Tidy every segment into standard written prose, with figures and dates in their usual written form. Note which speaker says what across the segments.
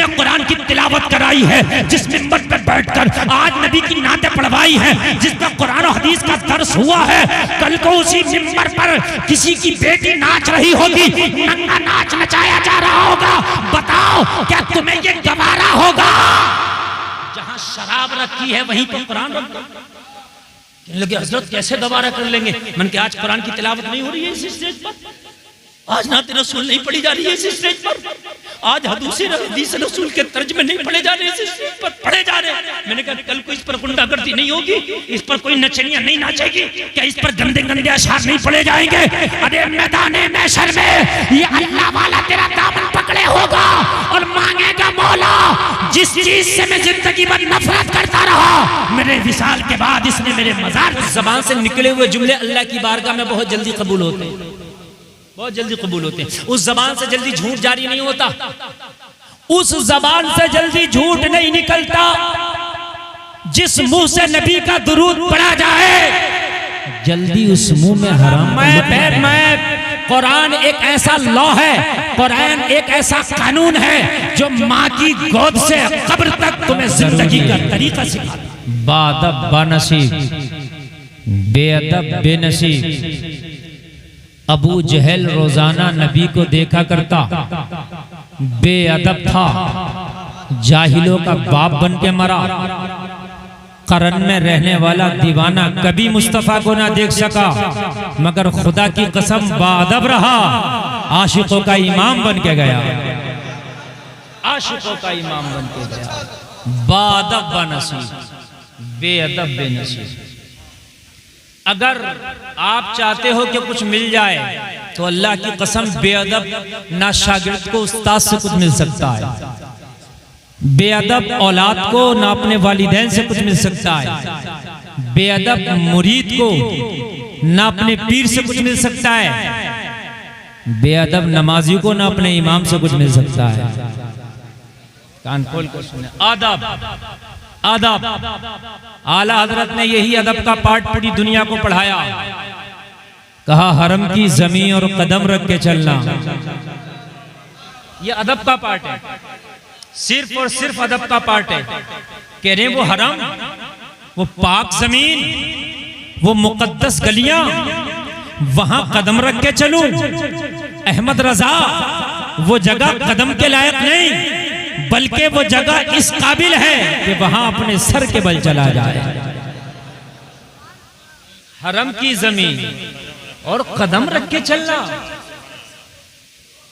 Speaker 1: ने कुरान की तिलावत कराई है, जिस मिंबर पे बैठकर आज नबी की नाते पढ़वाई है, जिस पर कुरान और हदीस का दर्स हुआ है, कल को उसी मिंबर पर किसी की बेटी नाच रही होगी, नंगा नाच नचाया जा रहा होगा, बताओ क्या तुम्हें ये गवारा होगा? जहां शराब रखी है वहीं पर कुरान रख दो। लगे हजरत कैसे दोबारा कर लेंगे? मन के आज कुरान की तिलावत नहीं हो रही है इस स्टेज पर, आज नाते रसूल नहीं पढ़ी जा रही है इस स्टेज पर, आज हदीस रसूल के तर्जमे नहीं पढ़े जा रहे इस स्टेज पर, पढ़े जा रहे। मैंने कहा कल को इस पर गुंडागर्दी नहीं होगी, इस पर कोई नचनियां नहीं नाचेगी क्या? इस पर गंदे गंदे अशआर नहीं पढ़े जाएंगे? अरे मैदाने महशर में ये अल्लाह वाला तेरा दामन पकड़े होगा और मांगेगा मौला जिस चीज से मैं जिंदगी भर नफरत करता रहा, मेरे विसाल के बाद इसने मेरे मजार।
Speaker 2: ज़बान से निकले हुए जुमले अल्लाह की बारगाह में बहुत जल्दी कबूल होते हैं, बहुत जल्दी कबूल होते हैं। उस जबान से जल्दी झूठ जारी नहीं होता, उस जबान से जल्दी झूठ नहीं निकलता जिस मुंह से नबी का दुरूद पढ़ा जाए, जल्दी उस मुंह में हराम। मैं कुरान एक ऐसा लॉ है, कुरान एक ऐसा कानून है जो माँ की गोद से कब्र तक तुम्हें जिंदगी का तरीका सिखाता।
Speaker 3: बादब बानसीब, बेअदब बेनसीब। अबू जहल रोजाना नबी को देखा करता, बेअदब था, जाहिलों का बाप बन के मरा। करन में रहने वाला दीवाना कभी मुस्तफा को ना देख सका, मगर खुदा की कसम बाअदब रहा, आशिकों का इमाम बन के गया, आशिकों का इमाम बन के गया। बाअदब बानसीब, बेअदब बेनसीब। अगर आप चाहते हो कि कुछ मिल जाए तो अल्लाह की कसम बेअदब ना शागिर्द को उस्ताद से कुछ मिल सकता है, बेअदब औलाद को ना अपने वालिदैन से कुछ मिल सकता है, बेअदब मुरीद को ना अपने पीर से कुछ मिल सकता है, बेअदब नमाजी को ना अपने इमाम से कुछ मिल सकता है। कान खोल कर सुने। आदाब, आदाब। आला हजरत ने यही अदब का पाठ पूरी दुनिया को पढ़ाया। कहा हरम की जमीन और कदम रख के चलना, ये अदब का पाठ है, सिर्फ और सिर्फ अदब का पाठ है। कह रहे वो हरम, वो पाक जमीन, वो मुकद्दस गलियां, वहां कदम रख के चलूं। अहमद रजा वो जगह कदम के लायक नहीं, बल्कि वो जगह इस काबिल है कि वहां अपने सर के बल चला जाए। हरम की जमीन और कदम रख के चलना,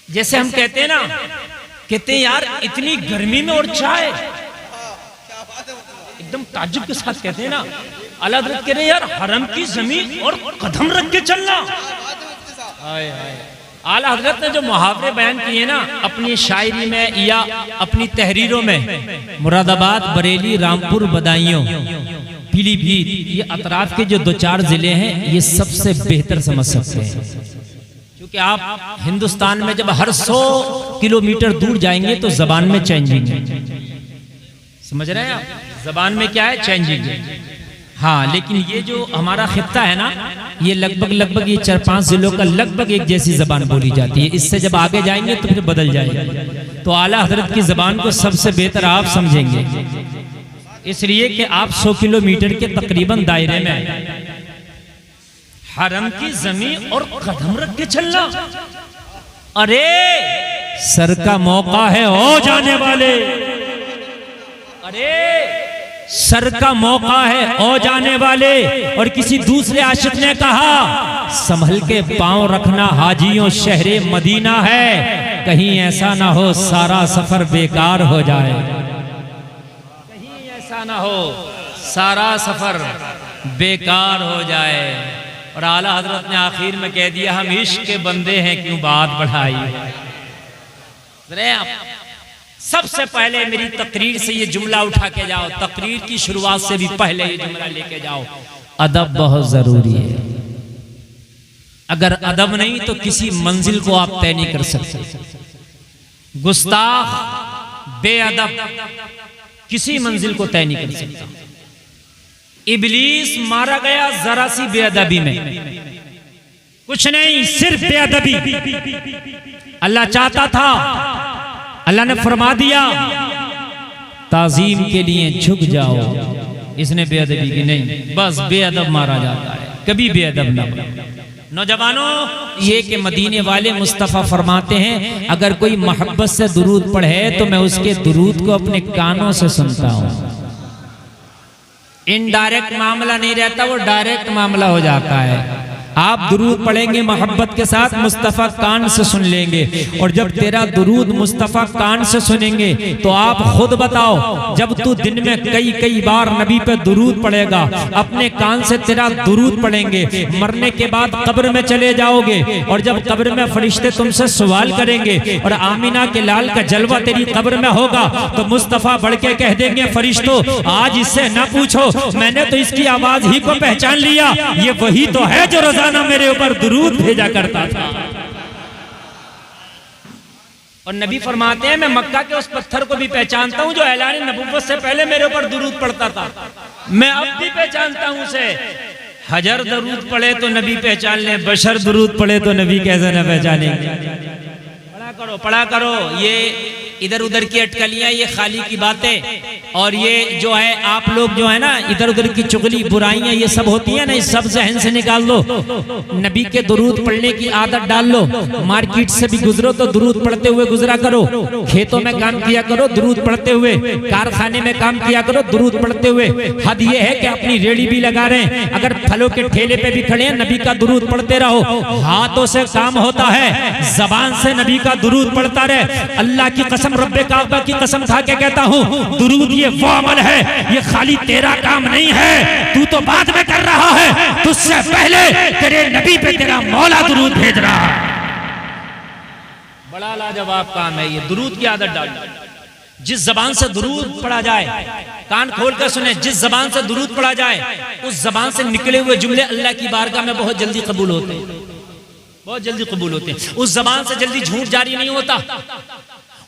Speaker 3: जैसे हम कहते हैं ना, कहते हैं यार इतनी गर्मी में और चाय, एकदम ताज्जुब के साथ कहते हैं ना। आला हज़रत कह रहे हैं यार हरम की जमीन और कदम रख के चलना। हाय हाय। आला हजरत ने जो मुहावरे बयान किए ना अपनी शायरी में या अपनी तहरीरों में, मुरादाबाद, बरेली, रामपुर, बदायूं, पीलीभीत, ये अतराफ के जो 2-4 जिले हैं, ये सबसे बेहतर समझ सकते हैं। क्योंकि आप हिंदुस्तान में जब हर 100 किलोमीटर दूर जाएंगे तो जबान में चेंजिंग है, समझ रहे हैं आप? जबान में क्या है? चेंजिंग है। हाँ, लेकिन ये जो हमारा खित्ता है ना, ये लगभग ये 4-5 जिलों का लगभग एक जैसी जबान बोली जाती है। इससे जब आगे जाएंगे तो फिर बदल जाएगा। तो आला हजरत की जबान को सबसे बेहतर आप समझेंगे, इसलिए कि आप 100 किलोमीटर के तकरीबन दायरे में हरम की जमीन और कदम रख के चलना। अरे सर का मौका है हो जाने वाले, अरे सर का मौका है ओ जाने वाले। और किसी दूसरे आशिक ने कहा संभल के पांव रखना हाजियों शहरे मदीना है, कहीं ऐसा ना हो सारा सफर बेकार हो जाए, कहीं ऐसा ना हो सारा सफर बेकार हो जाए। और आला हजरत ने आखिर में कह दिया हम इश्क के बंदे हैं क्यों बात बढ़ाई। सबसे पहले मेरी तकरीर से ये जुमला उठा के जाओ, तकरीर की शुरुआत से भी पहले ये जुमला लेके जाओ, अदब बहुत जरूरी है। अगर अदब नहीं तो किसी मंजिल को आप तय नहीं कर सकते। गुस्ताख, बेअदब किसी मंजिल को तय नहीं कर सकता। इबलीस मारा गया जरा सी बेअदबी में, कुछ नहीं सिर्फ बेअदबी। अल्लाह चाहता था
Speaker 2: अल्लाह ने फरमा दिया ताजीम के लिए झुक जाओ। इसने बेअदबी की नहीं, बस बेअदब मारा जाता है, कभी बेअदब ना बनो। नौजवानों, ये कि मदीने वाले मुस्तफ़ा फरमाते हैं अगर कोई मोहब्बत से दुरूद पढ़े तो मैं उसके दुरूद को अपने कानों से सुनता हूँ। इनडायरेक्ट मामला नहीं रहता, वो डायरेक्ट मामला हो जाता है। आप दुरूद पढ़ेंगे मोहब्बत के साथ, मुस्तफ़ा कान से सुन लेंगे। और जब तेरा दुरूद मुस्तफ़ा कान से सुनेंगे तो आप खुद बताओ, जब तू दिन में कई कई बार नबी पे दुरूद पढ़ेगा, अपने कान से तेरा दुरूद पढ़ेंगे, मरने के बाद कब्र में चले जाओगे और जब कब्र में फरिश्ते तुमसे सवाल करेंगे और आमीना के लाल का जलवा तेरी कब्र में होगा तो मुस्तफ़ा बढ़ के कह देंगे फरिश्तों आज इससे न पूछो, मैंने तो इसकी आवाज ही को पहचान लिया, ये वही तो है जो रोजाना मेरे ऊपर दुरूद भेजा करता था। और नबी फरमाते हैं मैं मक्का के उस पत्थर को भी पहचानता हूं जो ऐलान नबुव्वत से पहले मेरे ऊपर दुरूद पढ़ता था, मैं अब भी पहचानता हूं उसे। हजर दुरूद पढ़े तो नबी पहचान ले, बशर दुरूद पढ़े तो नबी कैसे न पहचानेंगे। पढ़ा करो, ये इधर उधर की अटकलियां, ये खाली की बातें और ये जो है आप लोग जो है ना इधर उधर की चुगली बुराइयां ये सब होती है ना, इस सब जहन से निकाल दो। नबी के दुरूद पढ़ने की आदत डाल लो। मार्केट से भी गुजरो तो दुरूद पढ़ते हुए गुजरा करो, खेतों में काम किया करो दुरूद पढ़ते हुए, कारखाने में काम किया करो दुरूद पढ़ते हुए। हद ये है कि अपनी रेडी भी लगा रहे हैं, अगर फलों के ठेले पे भी खड़े हैं नबी का दुरूद पढ़ते रहो। हाथों से काम होता है, जबान से नबी का दुरूद पढ़ता रहे। अल्लाह की कसम, रब्बे काबा की कसम खा के कहता हूँ, दुरूद ये वो अमल है, ये खाली तेरा काम नहीं है, तू तो बाद में कर रहा है, तुझसे पहले तेरे नबी पे तेरा मौला दुरूद भेज रहा है। बड़ा लाजवाब काम है ये, दुरूद की आदत डाल। जिस जबान से दुरूद पढ़ा जाए, कान खोल कर सुने, जिस जबान से दुरूद पढ़ा जाए उस जबान से निकले हुए जुमले अल्लाह की बारगाह में बहुत जल्दी कबूल होते हैं, बहुत जल्दी कबूल होते हैं। उस जबान से जल्दी झूठ जारी नहीं होता,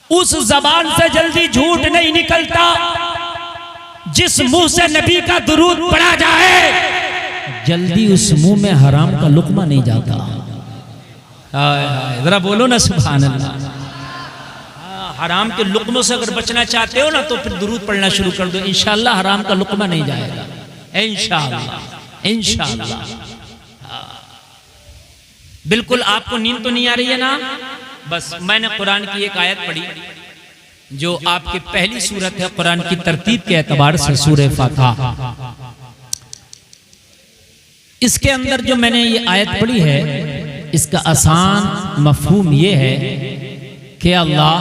Speaker 2: उस जबान से जल्दी झूठ नहीं निकलता जिस मुंह से नबी का दुरूद पढ़ा जाए, जल्दी उस मुंह में हराम का लुकमा नहीं जाता। जरा बोलो ना सुभान अल्लाह। हराम के लुकमों से अगर बचना चाहते हो ना तो फिर दुरूद पढ़ना शुरू कर दो, इंशाअल्लाह हराम का लुकमा नहीं जाएगा, इंशाअल्लाह इंशाअल्लाह। बिल्कुल आपको नींद तो नहीं आ रही है ना? बस मैंने कुरान की एक आयत पढ़ी जो आपकी पहली सूरत है कुरान की तरतीब के एतबार से, सूरह फातिहा। इसके अंदर जो मैंने ये आयत पढ़ी है इसका आसान मफहूम ये है कि अल्लाह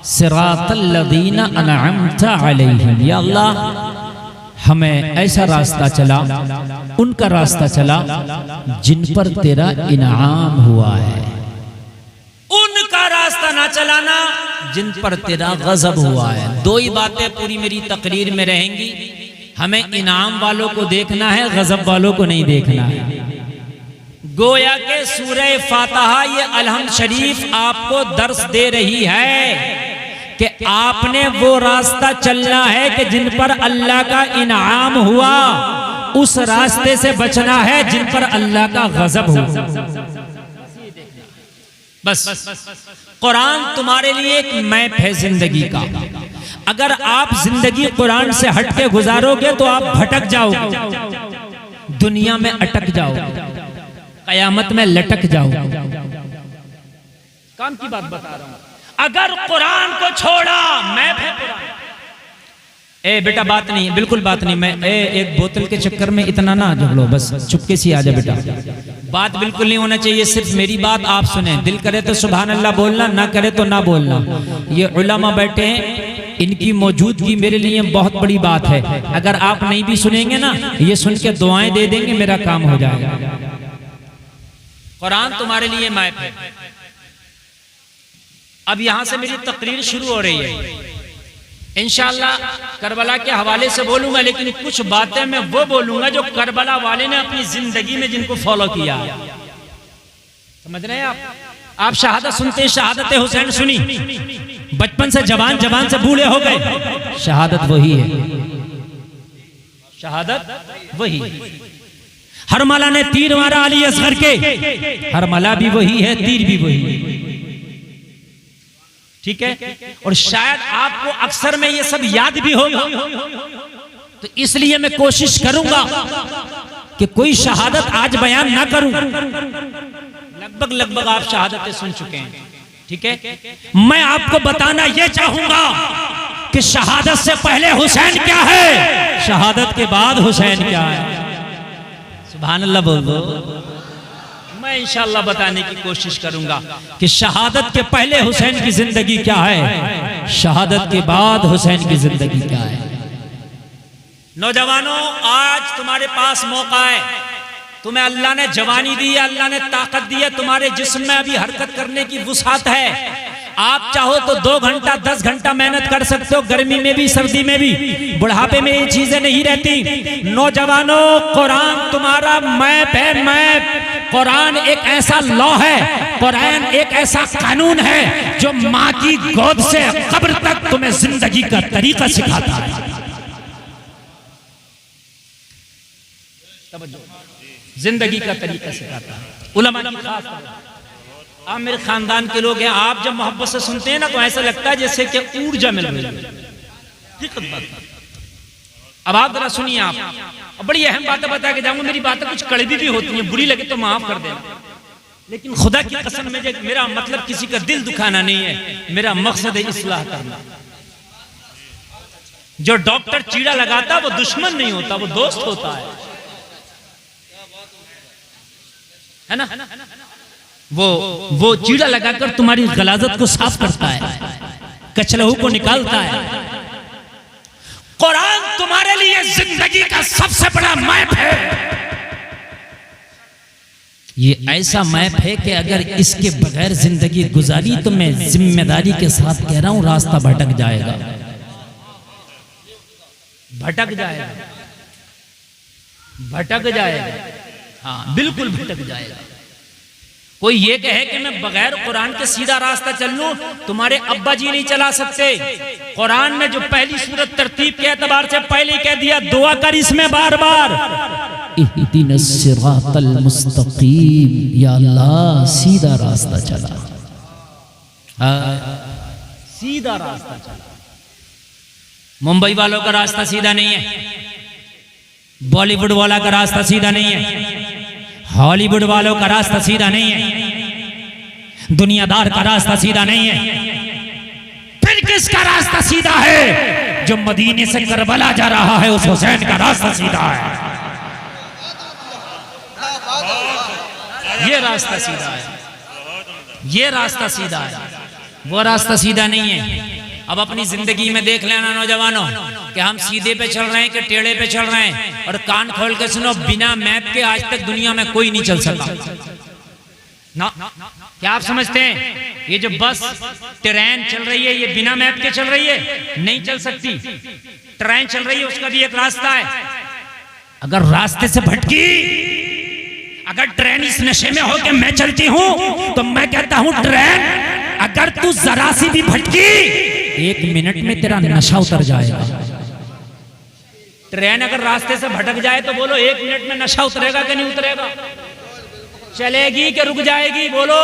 Speaker 2: सिरातल लदीना अनअमता अलैहिम, या अल्लाह हमें ऐसा रास्ता चला, उनका रास्ता चला जिन पर तेरा इनाम हुआ है, उनका रास्ता ना चलाना जिन पर तेरा गजब हुआ है। दो ही बातें पूरी मेरी तकरीर में रहेंगी, हमें इनाम वालों को देखना है, गजब वालों को नहीं देखना है। गोया के सूरह फातिहा ये अलहम्द शरीफ आपको दर्स दे रही है कि आपने वो रास्ता चलना है कि जिन पर अल्लाह का इनाम हुआ, उस रास्ते से बचना है जिन पर अल्लाह का गजब हुआ। बस कुरान तुम्हारे लिए एक मैप है जिंदगी का। अगर आप जिंदगी कुरान से हट के गुजारोगे तो आप भटक जाओगे, दुनिया में अटक जाओगे, कयामत में लटक जाओगे। काम की बात बता रहा हूं। अगर कुरान को छोड़ा, मैप है कुरान। ए बेटा बात नहीं, बिल्कुल बात नहीं। मैं एक बोतल के चक्कर में इतना ना झगड़ो, बस चुपके से आ जा बेटा। बात बिल्कुल नहीं होना चाहिए, सिर्फ मेरी बात आप सुने। दिल करे तो सुभान अल्लाह बोलना, ना करे तो ना बोलना। ये उलमा बैठे हैं, इनकी मौजूदगी मेरे लिए बहुत बड़ी बात है। अगर आप नहीं भी सुनेंगे ना, ये सुन के दुआएं दे देंगे, मेरा काम हो जाएगा। कुरान तुम्हारे लिए मैप है। अब यहां से मेरी तकरीर शुरू हो रही है। इंशाअल्लाह करबला के हवाले से बोलूंगा, लेकिन कुछ बातें मैं वो बोलूंगा जो करबला वाले ने अपनी जिंदगी में जिनको फॉलो किया। समझ रहे हैं आप? आप शहादत सुनते हैं, शहादत हुसैन सुनी, बचपन से जवान से बूढ़े हो गए। शहादत वही है, शहादत वही। हरमला ने तीर मारा अली असगर के, हरमला भी वही है, तीर भी वही है। ठीक है, और शायद आपको अक्सर में ये सब याद भी होगा, तो इसलिए मैं कोशिश करूंगा कि कोई शहादत आज बयान ना करूं। लगभग आप शहादतें सुन चुके हैं, ठीक है। मैं आपको बताना यह चाहूंगा कि शहादत से पहले हुसैन क्या है, शहादत के बाद हुसैन क्या है। सुभान अल्लाह बोल दो। मैं इंशाअल्लाह बताने की कोशिश करूंगा कि शहादत के पहले हुसैन की जिंदगी क्या है, शहादत के बाद हुसैन की जिंदगी क्या है। नौजवानों, आज तुम्हारे पास मौका है, तुम्हें अल्लाह ने जवानी दी है, अल्लाह ने ताकत दी है, तुम्हारे जिस्म में अभी हरकत करने की वुसात है। आप चाहो तो 2 घंटा 10 घंटा मेहनत कर सकते हो, गर्मी में भी सर्दी में भी। बुढ़ापे में ये चीजें नहीं रहती। नौजवानों, कुरान तुम्हारा मैप है, मैप। कुरान एक ऐसा लॉ है, कुरान एक ऐसा कानून है जो माँ की गोद से कब्र तक तुम्हें जिंदगी का तरीका सिखाता है। जिंदगी का तरीका सिखाता है। उलमा की खास आप मेरे खानदान के लोग हैं, आप जब मोहब्बत से सुनते हैं ना तो ऐसा लगता है जैसे कि ऊर्जा मिल रही है। अब आप जरा सुनिए, आप बड़ी अहम बातें बता के जाऊंगा। मेरी बातें कुछ कड़वी भी होती हैं, बुरी लगे तो माफ कर देना, लेकिन खुदा की कसम मुझे, मेरा मतलब किसी का दिल दुखाना नहीं है, मेरा मकसद है इस्लाह करना। जो डॉक्टर चीड़ा लगाता वो दुश्मन नहीं होता, वो दोस्त होता है ना। वो चीड़ा लगाकर तुम्हारी गलाजत को साफ करता है, कचलहू को निकालता है। कुरान तुम्हारे लिए जिंदगी का सबसे बड़ा मैप है। ये ऐसा मैप है कि अगर इसके बगैर जिंदगी गुजारी तो मैं जिम्मेदारी के साथ कह रहा हूं, रास्ता भटक जाएगा, भटक जाएगा, भटक जाएगा। हाँ, बिल्कुल भटक जाएगा। कोई ये कहे कि मैं बगैर कुरान के सीधा रास्ता चल लूं, तुम्हारे अब्बा जी नहीं चला सकते। कुरान में जो पहली सूरत तरतीब के एतबार से पहले कह दिया, दुआ कर इसमें बार बार, इहदिनस सिरातल मुस्तकीम, या अल्लाह सीधा रास्ता चला, सीधा रास्ता चला। मुंबई वालों का रास्ता सीधा नहीं है, बॉलीवुड वाला का रास्ता सीधा नहीं है, हॉलीवुड वालों का रास्ता सीधा नहीं है, दुनियादार का रास्ता सीधा नहीं है। फिर किसका रास्ता सीधा है? जो मदीने से करबला जा रहा है, उस हुसैन का रास्ता सीधा है। ये रास्ता सीधा है, ये रास्ता सीधा है, वो रास्ता सीधा नहीं है। अब अपनी जिंदगी में देख लेना नौजवानों कि हम सीधे पे चल रहे हैं कि टेढ़े पे चल रहे हैं। और कान खोल के सुनो, बिना मैप के आज तक दुनिया में कोई नहीं चल सका ना। क्या आप समझते हैं ये जो बस ट्रेन चल रही है, ये बिना मैप के चल रही है? नहीं चल सकती। ट्रेन चल रही है, उसका भी एक रास्ता है। अगर रास्ते से भटकी, अगर ट्रेन इस नशे में हो कि मैं चलती हूं, तो मैं कहता हूं ट्रेन, अगर तू जरा सी भी भटकी, 1 मिनट में तेरा नशा उतर जाएगा। ट्रेन अगर रास्ते से भटक जाए तो बोलो 1 मिनट में नशा उतरेगा कि नहीं उतरेगा? चलेगी कि रुक जाएगी? बोलो।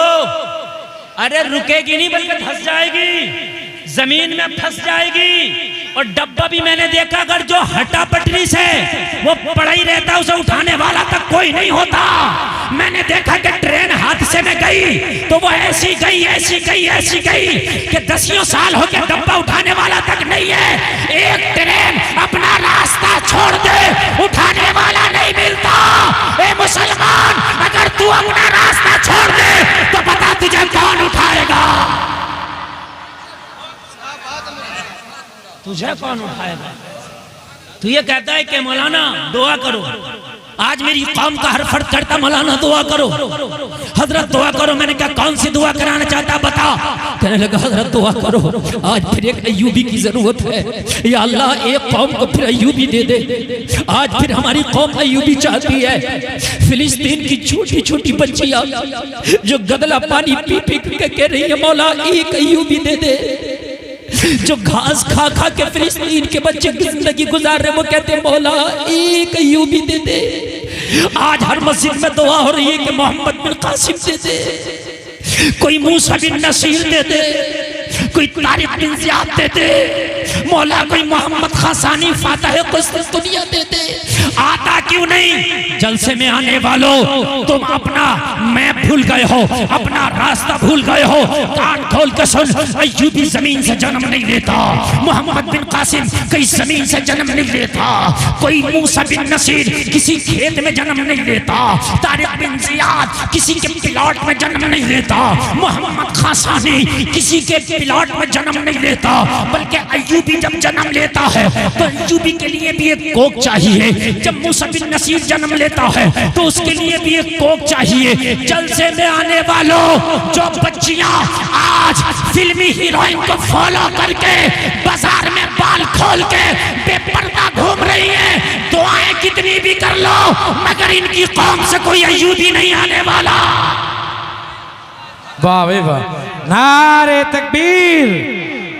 Speaker 2: अरे रुकेगी नहीं, बल्कि फंस जाएगी, जमीन में फंस जाएगी। और डब्बा भी मैंने देखा, अगर जो हटा पटरी से वो पड़ा ही रहता, उसे उठाने वाला तक कोई नहीं होता। मैंने देखा कि ट्रेन हादसे में गई तो वो ऐसी गई, ऐसी गई, ऐसी गई कि 10 साल हो गए, डब्बा उठाने वाला तक नहीं है। एक ट्रेन अपना रास्ता छोड़ दे, उठाने वाला नहीं मिलता। ए मुसलमान, अगर तू अपना रास्ता छोड़ दे तो बता तुझे कौन उठाएगा? तुझे कौन उठाएगा? तू ये कहता है कि मौलाना दुआ करो, आज मेरी कौम का हर फर्द करता मौलाना दुआ करो, हजरत दुआ करो। मैंने कहा कौन सी दुआ कराना चाहता बता? कहने लगा हजरत दुआ करो, आज फिर एक अय्यूबी की जरूरत है। या अल्लाह, एक कौम को फिर अय्यूबी दे दे। आज फिर हमारी कौम अय्यूबी चाहती है। फिलिस्तीन की छोटी छोटी बच्चियां जो गदला पानी पी पी के कह रही है मौला एक अय्यूबी दे दे। जो घास खा खा के फिलिस्तीन के बच्चे जिंदगी गुजार रहे, वो कहते हैं मौला एक अय्यूबी दे दे। आज हर मस्जिद में दुआ हो रही है कि मोहम्मद बिन कासिम दे दे, कोई मूसा बिन नसीर दे दे,
Speaker 1: कोई तारिक बिन ज़ियाद दे दे, मौला कोई मोहम्मद खासानी फातह कुस्तुनिया दे दे। आता क्यों नहीं? जलसे में आने वालों, तुम अपना मैप भूल गए हो, अपना रास्ता भूल गए हो। कान खोल के सुन, अय्यूबी जमीन से जन्म नहीं लेता, मोहम्मद बिन कासिम कई जमीन से जन्म नहीं लेता, कोई मूसा बिन नसीर किसी खेत में जन्म नहीं लेता, तारिक बिन ज़ियाद किसी के प्लॉट में जन्म नहीं लेता, मोहम्मद खासानी किसी के प्लॉट में जन्म नहीं लेता। बल्कि अय्यूबी जब जन्म लेता है तो अय्यूबी के लिए भी एक कोक चाहिए। जब मूसा बिन नसीर जन्म लेता है तो उसके लिए भी एक कोक चाहिए। जलसे में आने वालों, जो बच्चियां आज फिल्मी हीरोइन को फॉलो करके बाजार में बाल खोल के बेपर्दा घूम रही हैं, दुआएं कितनी भी कर लो मगर इनकी कौम से कोई अय्यूबी नहीं आने वाला।
Speaker 4: वाह भाई वाह, नारे तकबीर,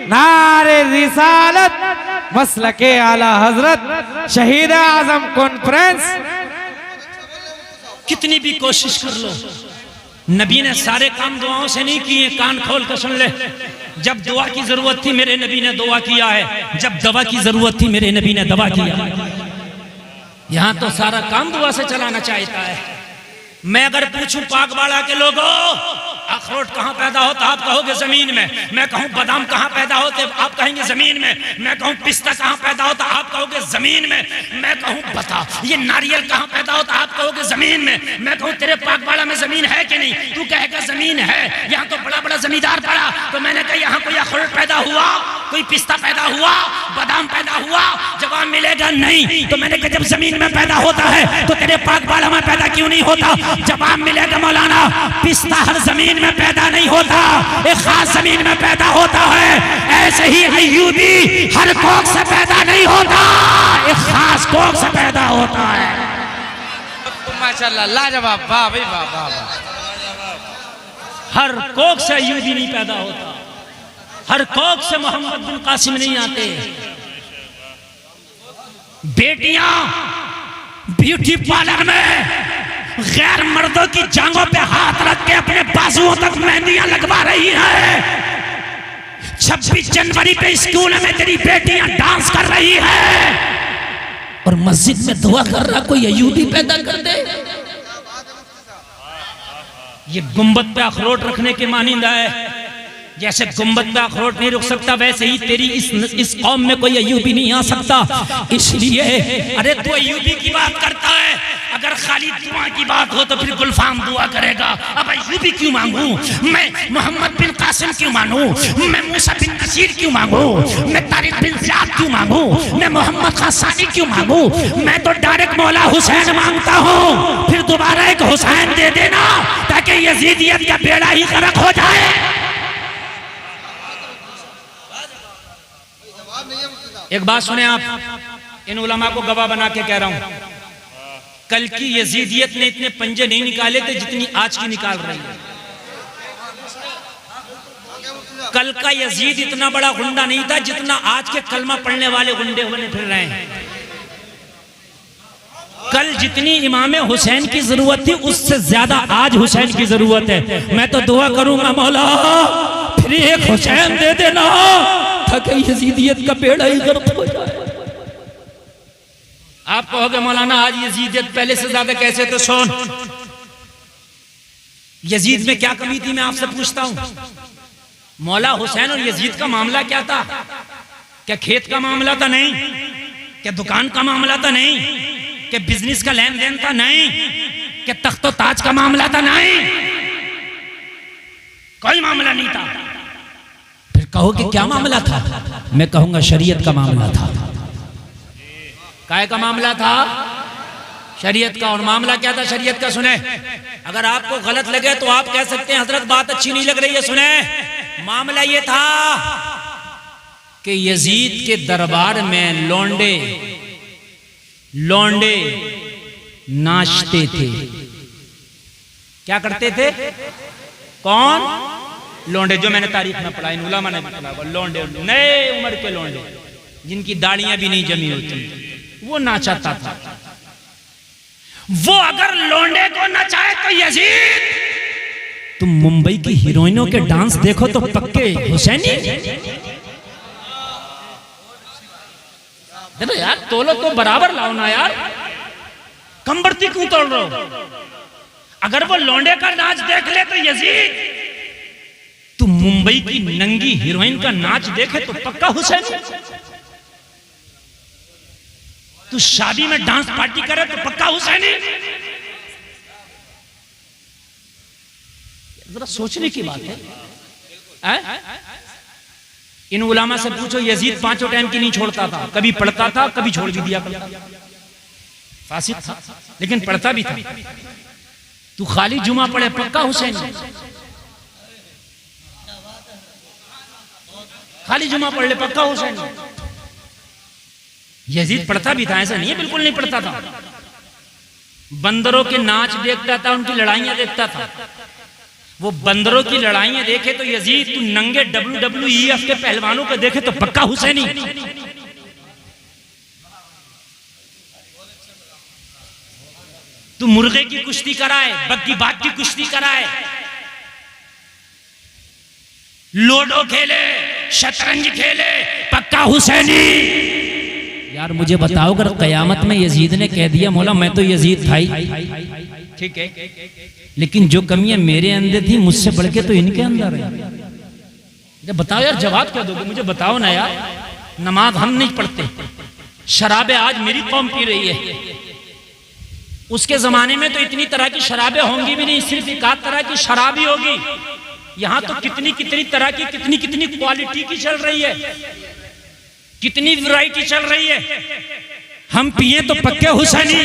Speaker 4: नारे रिसालत, मसलके आला हजरत शहीद आजम कॉन्फ्रेंस।
Speaker 3: कितनी भी कोशिश कर लो, नबी ने सारे काम दुआओं से नहीं किए। कान खोल कर सुन ले, जब दुआ की जरूरत थी मेरे नबी ने दुआ किया है, जब दवा की जरूरत थी मेरे नबी ने दवा किया। यहां तो सारा काम दुआ से चलाना चाहता है। मैं अगर पूछूं पाकवाड़ा के लोगों, अखरोट कहां पैदा होता, आप कहोगे जमीन में। मैं कहूं बादाम कहां पैदा होते, आप कहेंगे जमीन में। मैं कहूं पिस्ता कहां पैदा होता, आप कहोगे जमीन में। मैं कहूं बता ये नारियल कहां पैदा होता, आप कहोगे जमीन में। मैं कहूं तेरे पाकवाड़ा में जमीन है कि नहीं, तू कहेगा जमीन है। यहाँ तो बड़ा बड़ा जमींदार पड़ा, तो मैंने कहा यहाँ कोई अखरोट पैदा हुआ, कोई पिस्ता पैदा हुआ, बादाम पैदा हुआ? जवाब मिलेगा नहीं। तो मैंने कहा जब जमीन में पैदा होता है तो तेरे पाकवाड़ा में पैदा क्यों नहीं होता? जवाब मिलेगा मौलाना, पिस्ता हर जमीन में पैदा नहीं होता, एक खास जमीन में पैदा होता है। ऐसे ही अय्यूबी हर कोख से पैदा नहीं होता, एक खास कोख से पैदा होता है।
Speaker 4: माशाल्लाह, लाजवाब, वाह भाई वाह वाह वाह।
Speaker 3: हर कोख से अय्यूबी नहीं पैदा होता, हर कोख से मोहम्मद बिन कासिम नहीं आते। बेटियां ब्यूटी पार्लर में गैर मर्दों की जांघों पे हाथ रख के अपने बाजुओं तक मेहंदियां लगवा रही है। 26 जनवरी पे स्कूल में तेरी बेटियां डांस कर रही है और मस्जिद में दुआ कर रहा कोई अय्यूबी पैदा कर दे। ये गुंबद पे अखरोट रखने के मानिंदा है। जैसे गुंबद पे अखरोट नहीं रुक सकता, वैसे ही तेरी इस कौम में कोई अय्यूबी नहीं आ सकता। इसलिए अरे तू अय्यूबी की बात करता है, अगर खाली दुआ की बात हो तो फिर गुलफाम दुआ करेगा। अब अय्यूबी क्यों मांगू मैं? मोहम्मद बिन कासिम क्यों मांगू मैं? मूसा बिन नसीर क्यों मांगू मैं? तारिक बिन ज़ियाद क्यों मांगू मैं? मोहम्मद खासानी क्यों मांगू मैं? तो डायरेक्ट मौला हुसैन मांगता हूँ। फिर दोबारा एक हुसैन दे देना ताकि यजीदियत का बेड़ा ही गर्क हो जाए। एक बात सुने आप, इन उलमा को गवाह बना के कह रहा हूं, कल की यजीदियत ने इतने पंजे नहीं निकाले थे जितनी आज की निकाल रही है। कल का यजीद इतना बड़ा गुंडा नहीं था जितना आज के कलमा पढ़ने वाले गुंडे बने फिर रहे हैं। कल जितनी इमाम हुसैन की जरूरत थी उससे ज्यादा आज हुसैन की जरूरत है। मैं तो दुआ करूंगा मौला फिर एक हुसैन दे देना ताकि यजीदियत का बेड़ा ही गर्क हो जाए। आप कहोगे मौलाना आज यजीदियत पहले से ज्यादा कैसे? तो सुन, यजीद में क्या कमी थी मैं आपसे पूछता हूं। मौला हुसैन और यजीद का मामला क्या था? क्या खेत का मामला था? नहीं। क्या दुकान का मामला था? नहीं। क्या बिजनेस का लेन देन था? नहीं। क्या तख्तो ताज का मामला था? नहीं, कोई मामला नहीं था। फिर कहो कि क्या मामला था? मैं कहूंगा शरीयत का मामला था। काय का मामला था? शरीयत का। और मामला क्या था शरीयत का? सुने, अगर आपको गलत लगे तो आप कह सकते हैं हजरत बात अच्छी नहीं लग रही है। सुने, मामला ये था कि यजीद के दरबार में लौंडे नाचते थे। क्या करते थे? कौन? लौंडे। जो मैंने तारीख में पढ़ा, इन उलमा ने भी पढ़ा, लौंडे, नए उम्र के लौंडे जिनकी दाढ़ियां भी नहीं जमी होती, वो नाचाता था। वो अगर लौंडे को नचाए तो यजीद
Speaker 2: तुम मुंबई की हीरोइनों के डांस देखो तो पक्के हुसैनी।
Speaker 3: देखो यार, तोलो तो बराबर लाओ ना यार, कम बढ़ती क्यों तोड़ रहे हो? अगर वो लौंडे का नाच देख ले तो यजीद,
Speaker 2: तुम मुंबई की नंगी हीरोइन का नाच देखे तो पक्का हुसैनी।
Speaker 3: तू शादी में डांस पार्टी करे तो पक्का हुसैनी। जरा सोचने की बात है। इन उलामा से पूछो, यजीद 5 टाइम की नहीं छोड़ता था, कभी पढ़ता था कभी छोड़ भी दिया करता, फासिक था लेकिन पढ़ता भी था। तू खाली जुमा पढ़े पक्का हुसैनी, खाली जुमा पढ़ ले पक्का हुसैनी। यजीद पढ़ता भी था, ऐसा नहीं है बिल्कुल नहीं पढ़ता था। बंदरों के नाच देखता था, उनकी लड़ाइयां देखता था। वो बंदरों की लड़ाइयां देखे तो यजीद, तू नंगे WWEF के पहलवानों को देखे तो पक्का हुसैनी। तू मुर्गे की कुश्ती कराए, बग्गी बाग की कुश्ती कराए, लोडो खेले, शतरंज खेले, पक्का हुसैनी।
Speaker 2: यार मुझे बताओ, अगर कयामत में यजीद ने कह दिया मौला मैं तो यजीद था ही,
Speaker 3: ठीक है,
Speaker 2: लेकिन जो कमियां मेरे अंदर थी मुझसे बढ़ के तो इनके अंदर है,
Speaker 3: बताओ यार जवाब क्या दोगे मुझे? बताओ ना यार। नमाज हम नहीं पढ़ते, शराबें आज मेरी कौम पी रही है, उसके जमाने में तो इतनी तरह की शराबें होंगी भी नहीं, सिर्फ एक आध तरह की शराब ही होगी। यहाँ तो कितनी कितनी तरह की, कितनी कितनी क्वालिटी की चल रही है, कितनी वैरायटी चल रही है।
Speaker 2: हम पिए तो पक्के हुसैनी।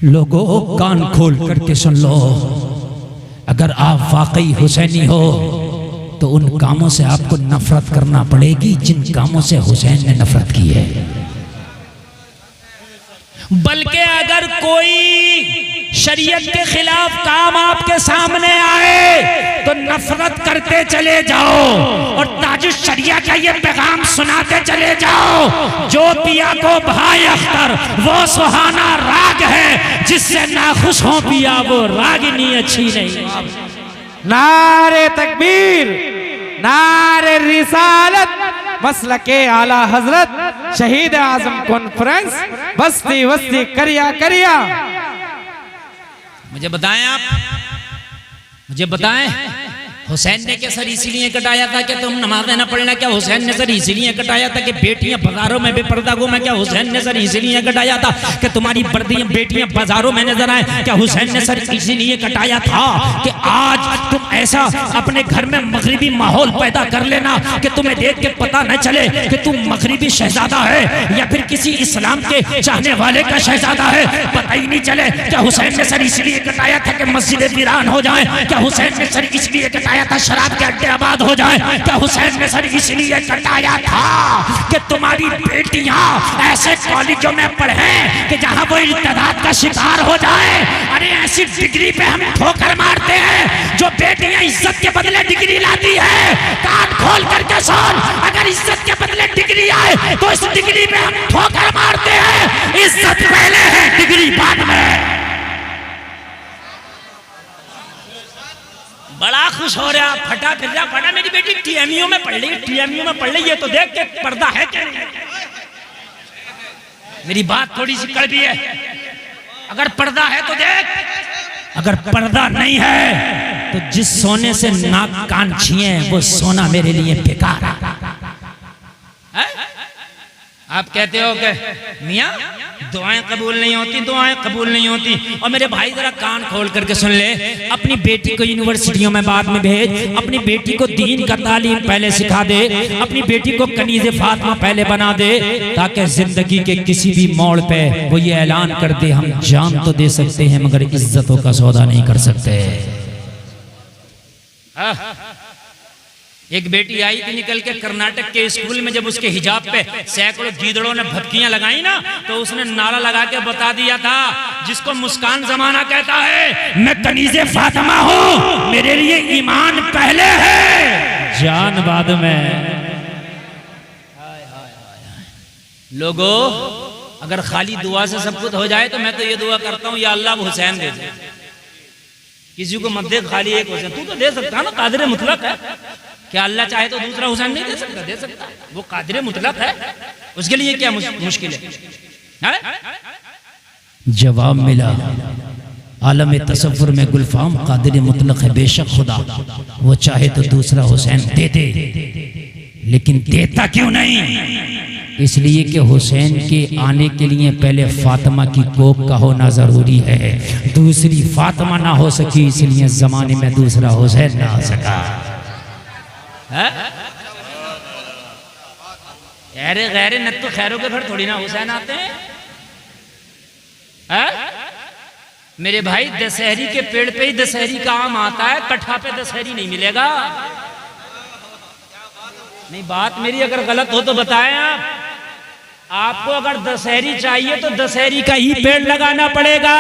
Speaker 2: लोगों कान खोल करके सुन लो, अगर आप वाकई हुसैनी हो तो उन कामों से आपको नफरत करना पड़ेगी जिन कामों से हुसैन ने नफरत की है।
Speaker 3: बल्कि अगर कोई शरीयत के खिलाफ काम आपके सामने आए तो नफरत करते चले जाओ और ताजुश शरिया का ये पैगाम सुनाते चले जाओ, जो पिया को भाई अख्तर वो सुहाना राग है, जिससे नाखुश हो पिया वो रागिनी अच्छी नहीं।
Speaker 4: नारे तकबीर, नारे रिसालत, मसलके आला हजरत शहीद आजम कॉन्फ्रेंस बस्ती बस्ती करिया करिया।
Speaker 3: मुझे बताएं आप, मुझे बताएं, हुसैन ने क्या सर इसीलिए कटाया था कि तुम नमाज़ें न पढ़ना? क्या हुसैन ने सर इसीलिए कटाया था कि बेटियां बाजारों में बेपर्दा घूमें? क्या हुसैन ने सर इसीलिए कटाया था कि तुम्हारी बेटियां बाजारों में नजर आए? क्या हुसैन ने सर इसीलिए कटाया था कि आज तुम ऐसा अपने घर में मगरिबी माहौल पैदा कर लेना कि तुम्हें देख के पता न चले कि तुम मगरिबी शहजादा है या फिर किसी इस्लाम के चाहने वाले का शहजादा है, पता ही नहीं चले? क्या हुसैन ने सर इसलिए कटाया था कि मस्जिदें वीरान हो जाएं? क्या हुसैन ने सर इसलिए कटाया था शराब के अड्डे आबाद हो जाए? क्या हुसैन ने सर इसलिए कटाया था कि तुम्हारी बेटियां ऐसे कॉलेजों में पढ़े कि जहां वो इर्तिदाद का शिकार हो जाए? अरे ऐसी डिग्री पे हम ठोकर मारते हैं जो बेटियां इज्जत के बदले डिग्री लाती है। कान खोल करके सुन, अगर इज्जत के बदले डिग्री आए तो इस डिग्री पे हम ठोकर मारते हैं। इज्जत पहले है, डिग्री बाद में। बड़ा खुश हो रहा, फटा फिर रहा, पढ़ा मेरी बेटी TMU में पढ़ रही, TMU में पढ़ रही है तो देख के पर्दा है क्या नहीं? मेरी बात थोड़ी सी कड़वी है, अगर पर्दा है तो देख, अगर पर्दा नहीं है तो जिस सोने से नाक कान छिए वो सोना मेरे लिए बेकार है। आप कहते हो कि मियाँ दुआएं कबूल नहीं होती, दुआएं कबूल नहीं होती। और मेरे भाई जरा कान खोल करके सुन ले, अपनी बेटी को यूनिवर्सिटियों में बाद में भेज, अपनी बेटी को दीन का तालीम पहले सिखा दे, अपनी बेटी को कनीज़े फातिमा पहले बना दे, ताकि जिंदगी के किसी भी मोड़ पे वो ये ऐलान कर दे हम जान तो दे सकते हैं मगर इज्जतों का सौदा नहीं कर सकते। एक बेटी आई थी निकल के कर्नाटक के स्कूल में, जब उसके हिजाब पे सैकड़ों गीदड़ों ने भपकियां लगाई ना तो उसने नारा लगा के बता दिया था, जिसको मुस्कान जमाना कहता है, मैं कनीज़े फातिमा हूं, मेरे लिए ईमान पहले है जान बाद में। लोगों अगर खाली दुआ से सब कुछ हो जाए तो मैं तो ये दुआ करता हूं, या अल्लाह हुसैन दे दे, किसी को मत दे खाली एक हुसैन, तू तो दे सकता है ना, कादिर मुतलक है। क्या अल्लाह चाहे तो दूसरा हुसैन नहीं दे सकता? दे सकता है, वो कादिर मुतलक है, उसके लिए क्या मुश्किल है?
Speaker 1: जवाब मिला, आलम तसव्वुर में गुलफाम कादिर मुतलक है, बेशक खुदा वो चाहे तो दूसरा हुसैन दे दे, लेकिन देता क्यों नहीं? इसलिए कि हुसैन के आने के लिए पहले फातिमा की कोख का होना जरूरी है। दूसरी फातिमा ना हो सकी, इसलिए जमाने में दूसरा हुसैन ना हो सका।
Speaker 3: अरे गैर न तो खैरों के घर थोड़ी ना हुसैन आते हैं। मेरे भाई दशहरी के पेड़ पे ही दशहरी का आम आता है, कट्ठा पे दशहरी नहीं मिलेगा। नहीं, बात मेरी अगर गलत हो तो बताएं आप। आपको अगर दशहरी चाहिए तो दशहरी का ही पेड़ लगाना पड़ेगा।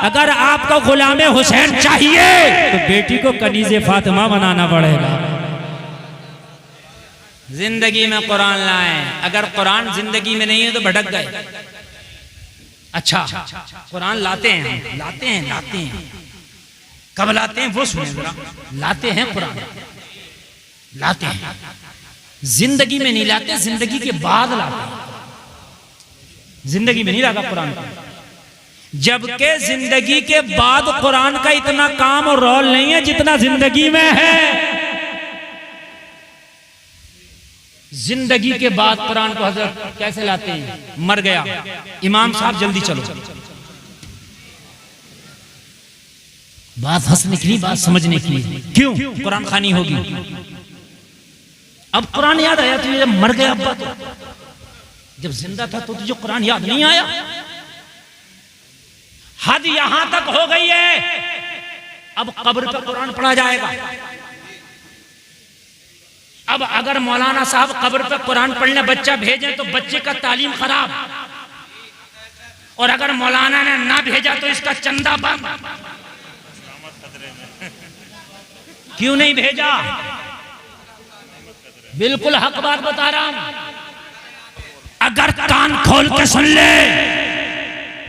Speaker 3: अगर आपको गुलाम हुसैन चाहिए तो बेटी को कनीज़े फातिमा बनाना पड़ेगा। जिंदगी में कुरान लाएं, अगर कुरान जिंदगी में नहीं है तो भटक गए। अच्छा, कुरान लाते हैं, लाते हैं। कब लाते हैं वो सुने जरा। लाते हैं कुरान, लाते हैं, जिंदगी में नहीं लाते, जिंदगी के बाद लाते हैं। जिंदगी में नहीं लाता कुरान का, जबकि जिंदगी के बाद कुरान का इतना काम और रोल नहीं है जितना जिंदगी में है। जिंदगी के बाद कुरान को हजरत कैसे लाते हैं? मर गया इमाम साहब, जल्दी चलो। बात हंसने की नहीं, बात समझने की। क्यों? कुरान खानी होगी। अब कुरान याद आया तुझे जब मर गया अब्बा, तो जब जिंदा था तो तुझे कुरान याद नहीं आया? हद यहां तक हो गई है, अब कब्र पर कुरान पढ़ा जाएगा। अब अगर मौलाना साहब कब्र पर कुरान पढ़ने बच्चा भेजें तो बच्चे का तालीम खराब, और अगर मौलाना ने ना भेजा तो इसका चंदा बंद। क्यों नहीं भेजा? बिल्कुल हक बात बता रहा हूं।
Speaker 1: अगर कान खोल के सुन ले,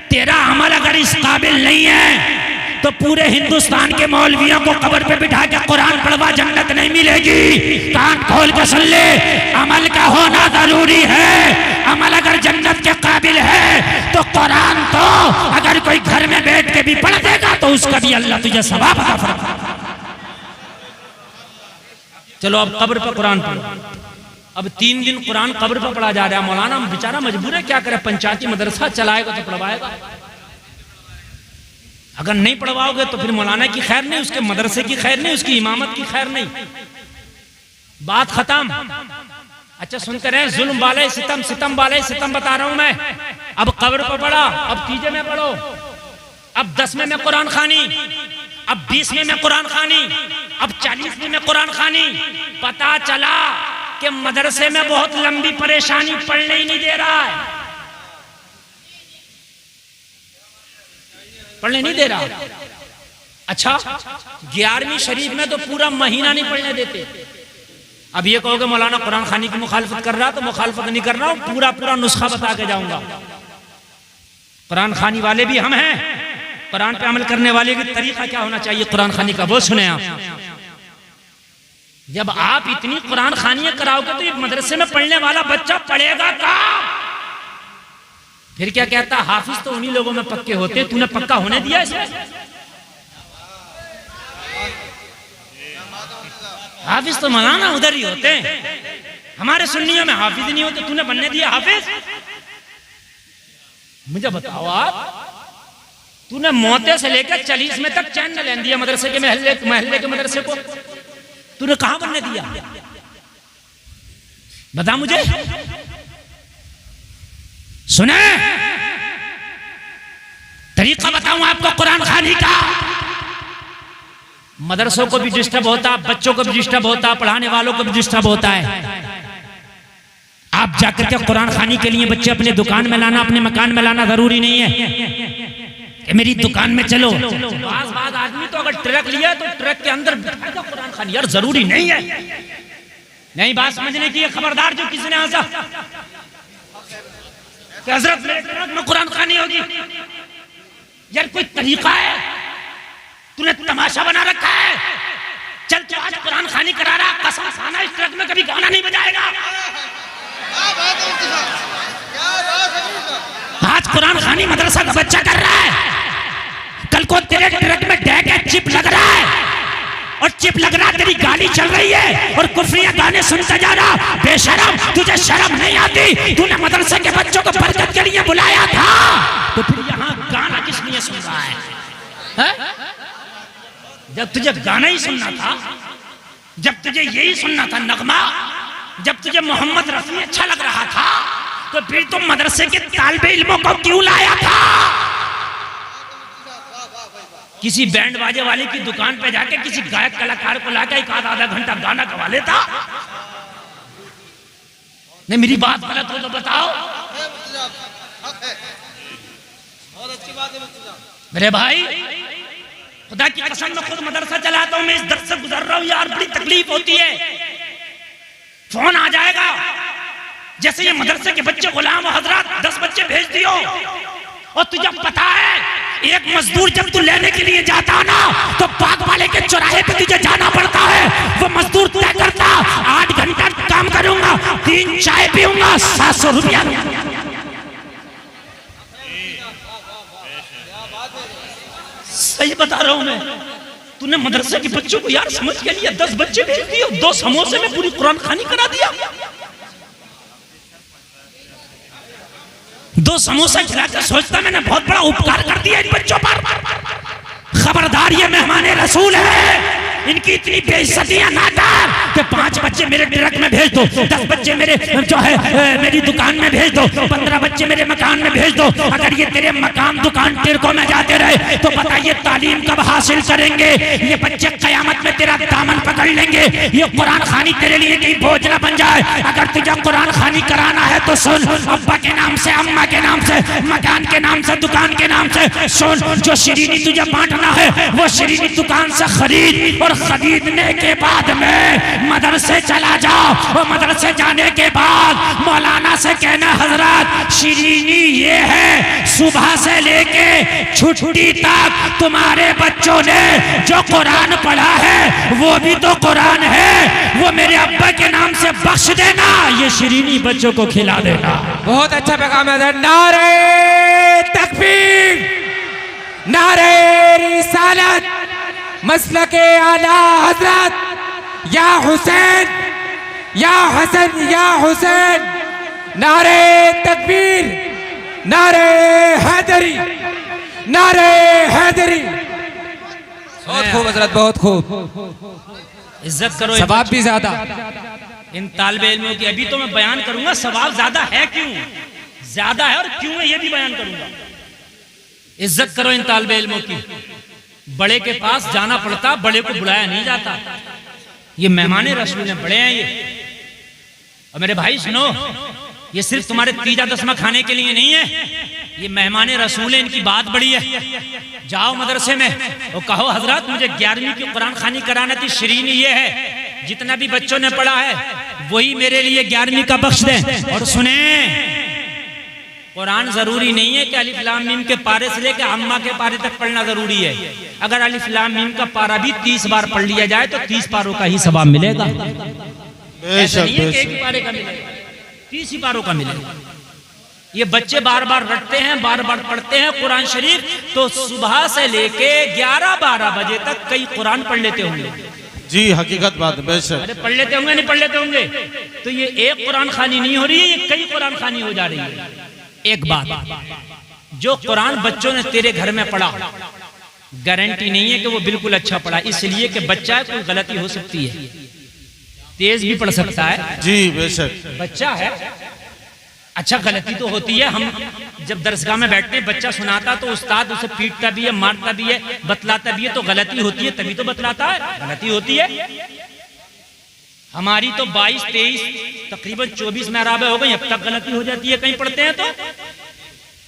Speaker 1: तेरा अमल अगर इस काबिल नहीं है तो पूरे हिंदुस्तान के मौलवियों को कब्र पे बिठा के कुरान पढ़वा, जन्नत नहीं मिलेगी। कान खोल के सुन ले, अमल का होना जरूरी है। अमल अगर जन्नत के काबिल है तो कुरान तो अगर कोई घर में बैठ के भी पढ़ देगा तो उसका भी अल्लाह तुझे सवाब अता फरमाएगा।
Speaker 3: चलो अब कब्र पर कुरान पढ़ो। अब 3 दिन कुरान कब्र पर पढ़ा जा रहा है। मौलाना बेचारा मजबूर है, क्या करे, पंचायती मदरसा चलाएगा तो पढ़वाएगा। अगर नहीं पढ़वाओगे तो फिर मौलाना की खैर नहीं, उसके मदरसे की खैर नहीं, उसकी इमामत की खैर नहीं। बात खत्म। अच्छा सुनते रहे, जुल्म वाले सितम, सितम वाले सितम बता रहा हूं मैं। अब कब्र पर पढ़ा, अब 3 में पढ़ो, अब 10 में कुरान खानी, अब 20 में कुरान खानी, अब 40 में कुरान खानी। पता चला कि मदरसे में बहुत लंबी परेशानी, पढ़ने ही नहीं दे रहा है, पढ़ने नहीं दे रहा। अच्छा 11वीं शरीफ में तो पूरा महीना नहीं पढ़ने देते। अब ये कहोगे मौलाना कुरान खानी की मुखालफत कर रहा, तो मुखालफत नहीं कर रहा हूं, पूरा पूरा नुस्खा बता के जाऊंगा। कुरान खानी वाले भी हम हैं, कुरान पे अमल करने वाले का तरीका क्या होना चाहिए कुरान खानी का, वो सुने आप। जब आप इतनी कुरान खानियां कराओगे तो एक मदरसे में पढ़ने वाला बच्चा पढ़ेगा कहाँ? फिर क्या कहता, हाफिज तो उन्हीं लोगों में पक्के होते हैं, तूने पक्का होने दिया इसमें? हाफिज तो मौलाना उधर ही होते हैं, हमारे सुन्नियों में हाफिज नहीं होते, तूने बनने दिया हाफिज? मुझे बताओ आप, तूने मोते से लेकर 40 में तक चैन न लेन दिया मदरसे के महल्ले के मदरसे को, तूने कहां बनने दिया? बता मुझे।
Speaker 1: सुने, तरीका बताऊं आपको कुरान खानी का।
Speaker 3: मदरसों को भी डिस्टर्ब होता, बच्चों को भी डिस्टर्ब होता, पढ़ाने वालों को भी डिस्टर्ब होता है।
Speaker 1: आप जाकर के कुरान खानी के लिए बच्चे अपने दुकान में लाना, अपने मकान में लाना जरूरी नहीं है कि मेरी दुकान में चलो।
Speaker 3: बाज आदमी तो अगर ट्रक लिया तो ट्रक के अंदर कुरान खानी, यार जरूरी नहीं है। नहीं, बात समझने की है, खबरदार जो किसी ने आजा कि हजरत मेरे ट्रक में कुरान खानी होगी, यार कोई तरीका है?
Speaker 1: तूने तमाशा बना रखा है। चल तो आज कुरान खानी करा रहा, कसम खाना इस ट्रक में कभी गाना नहीं बजाएगा। आज कुरान खानी मदरसा का बच्चा कर रहा है, कल को तेरे ट्रक में डैग है, चिप लग रहा है, और चिप लग रहा, तेरी गाड़ी चल रही है और कुफरिया गाने सुनता जा रहा। बेशरम, तुझे शर्म नहीं आती? तूने मदरसे के बच्चों को बरकत के लिए बुलाया था, तो फिर यहाँ गाना किस लिए सुन रहा है? जब तुझे गाना ही सुनना था, जब तुझे यही सुनना था नगमा, जब तुझे मोहम्मद रफी अच्छा लग रहा था, तो फिर तुम मदरसे के तालिबे इल्मों को क्यों लाया था? किसी बैंड बाजे वाले की दुकान पे जाके किसी गायक कलाकार को लाकर एक आधा घंटा गाना गवा लेता। नहीं, मेरी बात गलत हो तो बताओ। मेरे भाई, खुदा की कसम मैं खुद मदरसा चलाता हूं, मैं इस दर्द से गुजर रहा हूं यार, बड़ी तकलीफ होती है। फोन आ जाएगा, जैसे ये मदरसे के बच्चे गुलाम हो हजरत, 10 बच्चे भेज दियो, और तुझे पता है एक मजदूर जब तू लेने के लिए जाता ना, तो बाग वाले के चौराहे पे तुझे जाना पड़ता है। वो मजदूर तय करता 8 घंटा काम करूंगा, 3 चाय पीऊंगा, 700 रुपया। सही बता रहा हूं मैं। तूने मदरसे के बच्चों को यार समझ के लिए 10 बच्चे भेज दिए, 2 समोसे में पूरी कुरान खानी करा दिया। 2 समोसा खिलाकर सोचता मैंने बहुत बड़ा उपकार कर दिया इन बच्चों पर। खबरदार, ये मेहमान रसूल है, इनकी इतनी बेइज्जतियां ना कर कि 5 बच्चे मेरे ट्रक में भेज दो, 10 बच्चे मेरे जो है मेरी दुकान में भेज दो, 15 बच्चे मेरे मकान में भेज दो। अगर ये तेरे मकान दुकान टिरकों में जाते रहे तो पता ये तालीम कब हासिल करेंगे? ये बच्चे कयामत में तेरा दामन पकड़ लेंगे। ये कुरान खानी तेरे लिए कहीं बोझ न बन जाए। अगर तुझे कुरान खानी कराना है तो सुन, अब्बा के नाम से, अम्मा के नाम से, मकान के नाम से, दुकान के नाम से सुन। जो शिरीनी तुझे बांटना है वो शिरीनी दुकान से खरीद, और खरीदने के बाद में मदरसे चला जाओ, और मदरसे जाने के बाद मौलाना से कहना हजरत शिरीनी ये है, सुबह से लेके छुट्टी तक तुम्हारे बच्चों ने जो कुरान पढ़ा है वो भी तो कुरान है, वो मेरे अब्बा के नाम से बख्श देना, ये शिरीनी बच्चों को खिला देना।
Speaker 5: बहुत अच्छा पैगाम है। नारे तकबीर, नारे रिसालत, मसलके आला हजरत, या हुसैन, या हसन, या हुसैन, नारे तकबीर, नारे हैदरी, नारे हैदरी। बहुत खूब हजरत, बहुत खूब।
Speaker 2: इज्जत करो,
Speaker 5: सवाब भी ज्यादा
Speaker 2: इन तालिबे इल्मों की। अभी तो मैं बयान करूंगा सवाब ज्यादा है क्यों, ज्यादा है और क्यों है ये भी बयान करूंगा। इज्जत करो इन तालिबे इल्मों की। बड़े के पास जाना पड़ता, बड़े को बुलाया नहीं जाता। ये मेहमान रसूल हैं, बड़े हैं ये। और मेरे भाई सुनो, ये सिर्फ तुम्हारे तीजा दसमा खाने के लिए नहीं है, ये मेहमान रसूल हैं, इनकी बात बड़ी है। जाओ मदरसे में और कहो हजरत मुझे 11वीं की कुरान खानी कराना थी, शिरीनी ये है, जितना भी बच्चों ने पढ़ा है वही मेरे लिए 11वीं का बख्श दें। और सुने, कुरान जरूरी नहीं है कि अलिफ लाम मीम के पारे से लेकर अम्मा के पारे तक पढ़ना जरूरी है। अगर अलिफ लाम मीम का पारा भी 30 बार पढ़ लिया जाए तो 30 पारों का ही सवाब मिलेगा। ऐसा नहीं है कि एक ही पारे का मिलेगा, 30 ही पारों का मिलेगा। ये बच्चे बार बार रटते हैं, बार बार पढ़ते हैं कुरान शरीफ, तो सुबह से लेके 11-12 बजे तक कई कुरान पढ़ लेते होंगे।
Speaker 6: जी हकीकत बात, बेशक।
Speaker 2: अरे पढ़ लेते होंगे, नहीं पढ़ लेते होंगे? तो ये एक कुरान खानी नहीं हो रही है, ये कई कुरान खानी हो जा रही है। एक बात, जो कुरान बच्चों ने तेरे घर में पढ़ा, गारंटी नहीं है कि वो बिल्कुल अच्छा पढ़ा, इसलिए कि बच्चा है, कोई गलती हो सकती है, तेज भी पढ़ सकता है।
Speaker 6: जी बेशक,
Speaker 2: बच्चा है, अच्छा गलती तो होती है। हम जब दरसगाह में बैठते हैं, बच्चा सुनाता तो उस्ताद उसे पीटता भी है, मारता भी है, बतलाता भी है, तो गलती होती है, तभी तो बतलाता है, गलती होती है। हमारी तो 22-23 तकरीबन 24 मेहराबें हो गई, अब तक गलती हो जाती है कहीं पढ़ते हैं तो।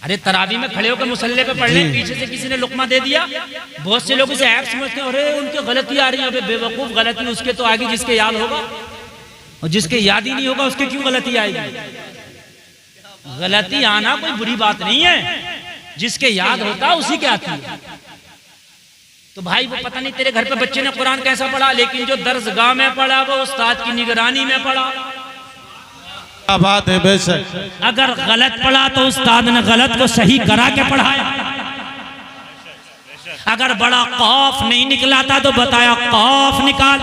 Speaker 2: अरे तरावी में खड़े होकर मुसल्ले पे पढ़ रहे, पीछे से किसी ने लुकमा दे दिया, बहुत से लोग इसे ऐप समझते हैं, अरे उनके गलती आ रही है। अबे बेवकूफ, गलती उसके तो आगे जिसके याद होगा, और जिसके याद ही नहीं होगा उसके क्यों गलती आएगी? गलती आना कोई बुरी बात नहीं है, जिसके याद होता उसी के आती है।
Speaker 3: तो भाई वो पता नहीं तेरे घर पे बच्चे ने कुरान कैसा पढ़ा, लेकिन जो दर्सगाह में पढ़ा वो उस्ताद की निगरानी में पढ़ा।
Speaker 6: क्या बात है, बेशक।
Speaker 1: अगर गलत पढ़ा तो उस्ताद ने गलत को सही करा के पढ़ाया। अगर बड़ा कौफ नहीं निकला था तो बताया कौफ निकाल,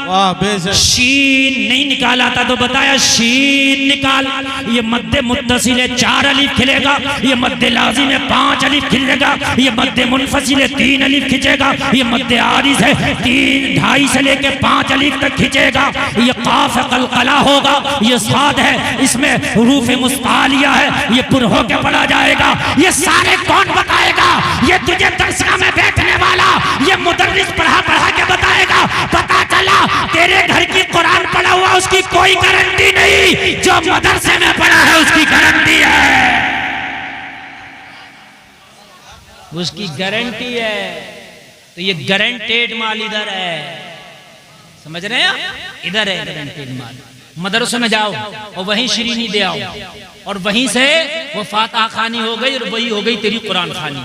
Speaker 6: वाह बेशक।
Speaker 1: शीन नहीं निकाला था तो बताया शीन निकाल। ये मद्दे मुत्तसिले 4 अलिफ खिलेगा, ये मद्दे लाजिम 5 अलिफ खिलेगा, ये मद्दे मुनफसिले 3 अलिफ खिंचेगा, ये मद्दे आरिज है 3 2.5 से लेके 5 अलिफ तक खिंचेगा, ये काफ कलकला होगा, ये साद है, इसमें हरूफ मुस्तालिया है, ये पुर होके पढ़ा जाएगा। ये सारे कौन बताएगा? ये तुझे दरसगाह में बैठने वाला ये मुदर्रिस पढ़ा पढ़ा के बताएगा। पता चला तेरे घर की कुरान पढ़ा हुआ उसकी कोई गारंटी नहीं, जो मदरसे में पढ़ा है उसकी गारंटी है,
Speaker 3: उसकी गारंटी है। तो ये गारंटेड माल इधर है, समझ रहे हैं? इधर है गारंटेड माल। मदरसे में जाओ और वहीं श्रीनी दे आओ, और वहीं से वो फातिहा खानी हो गई और वही हो गई तेरी कुरान खानी।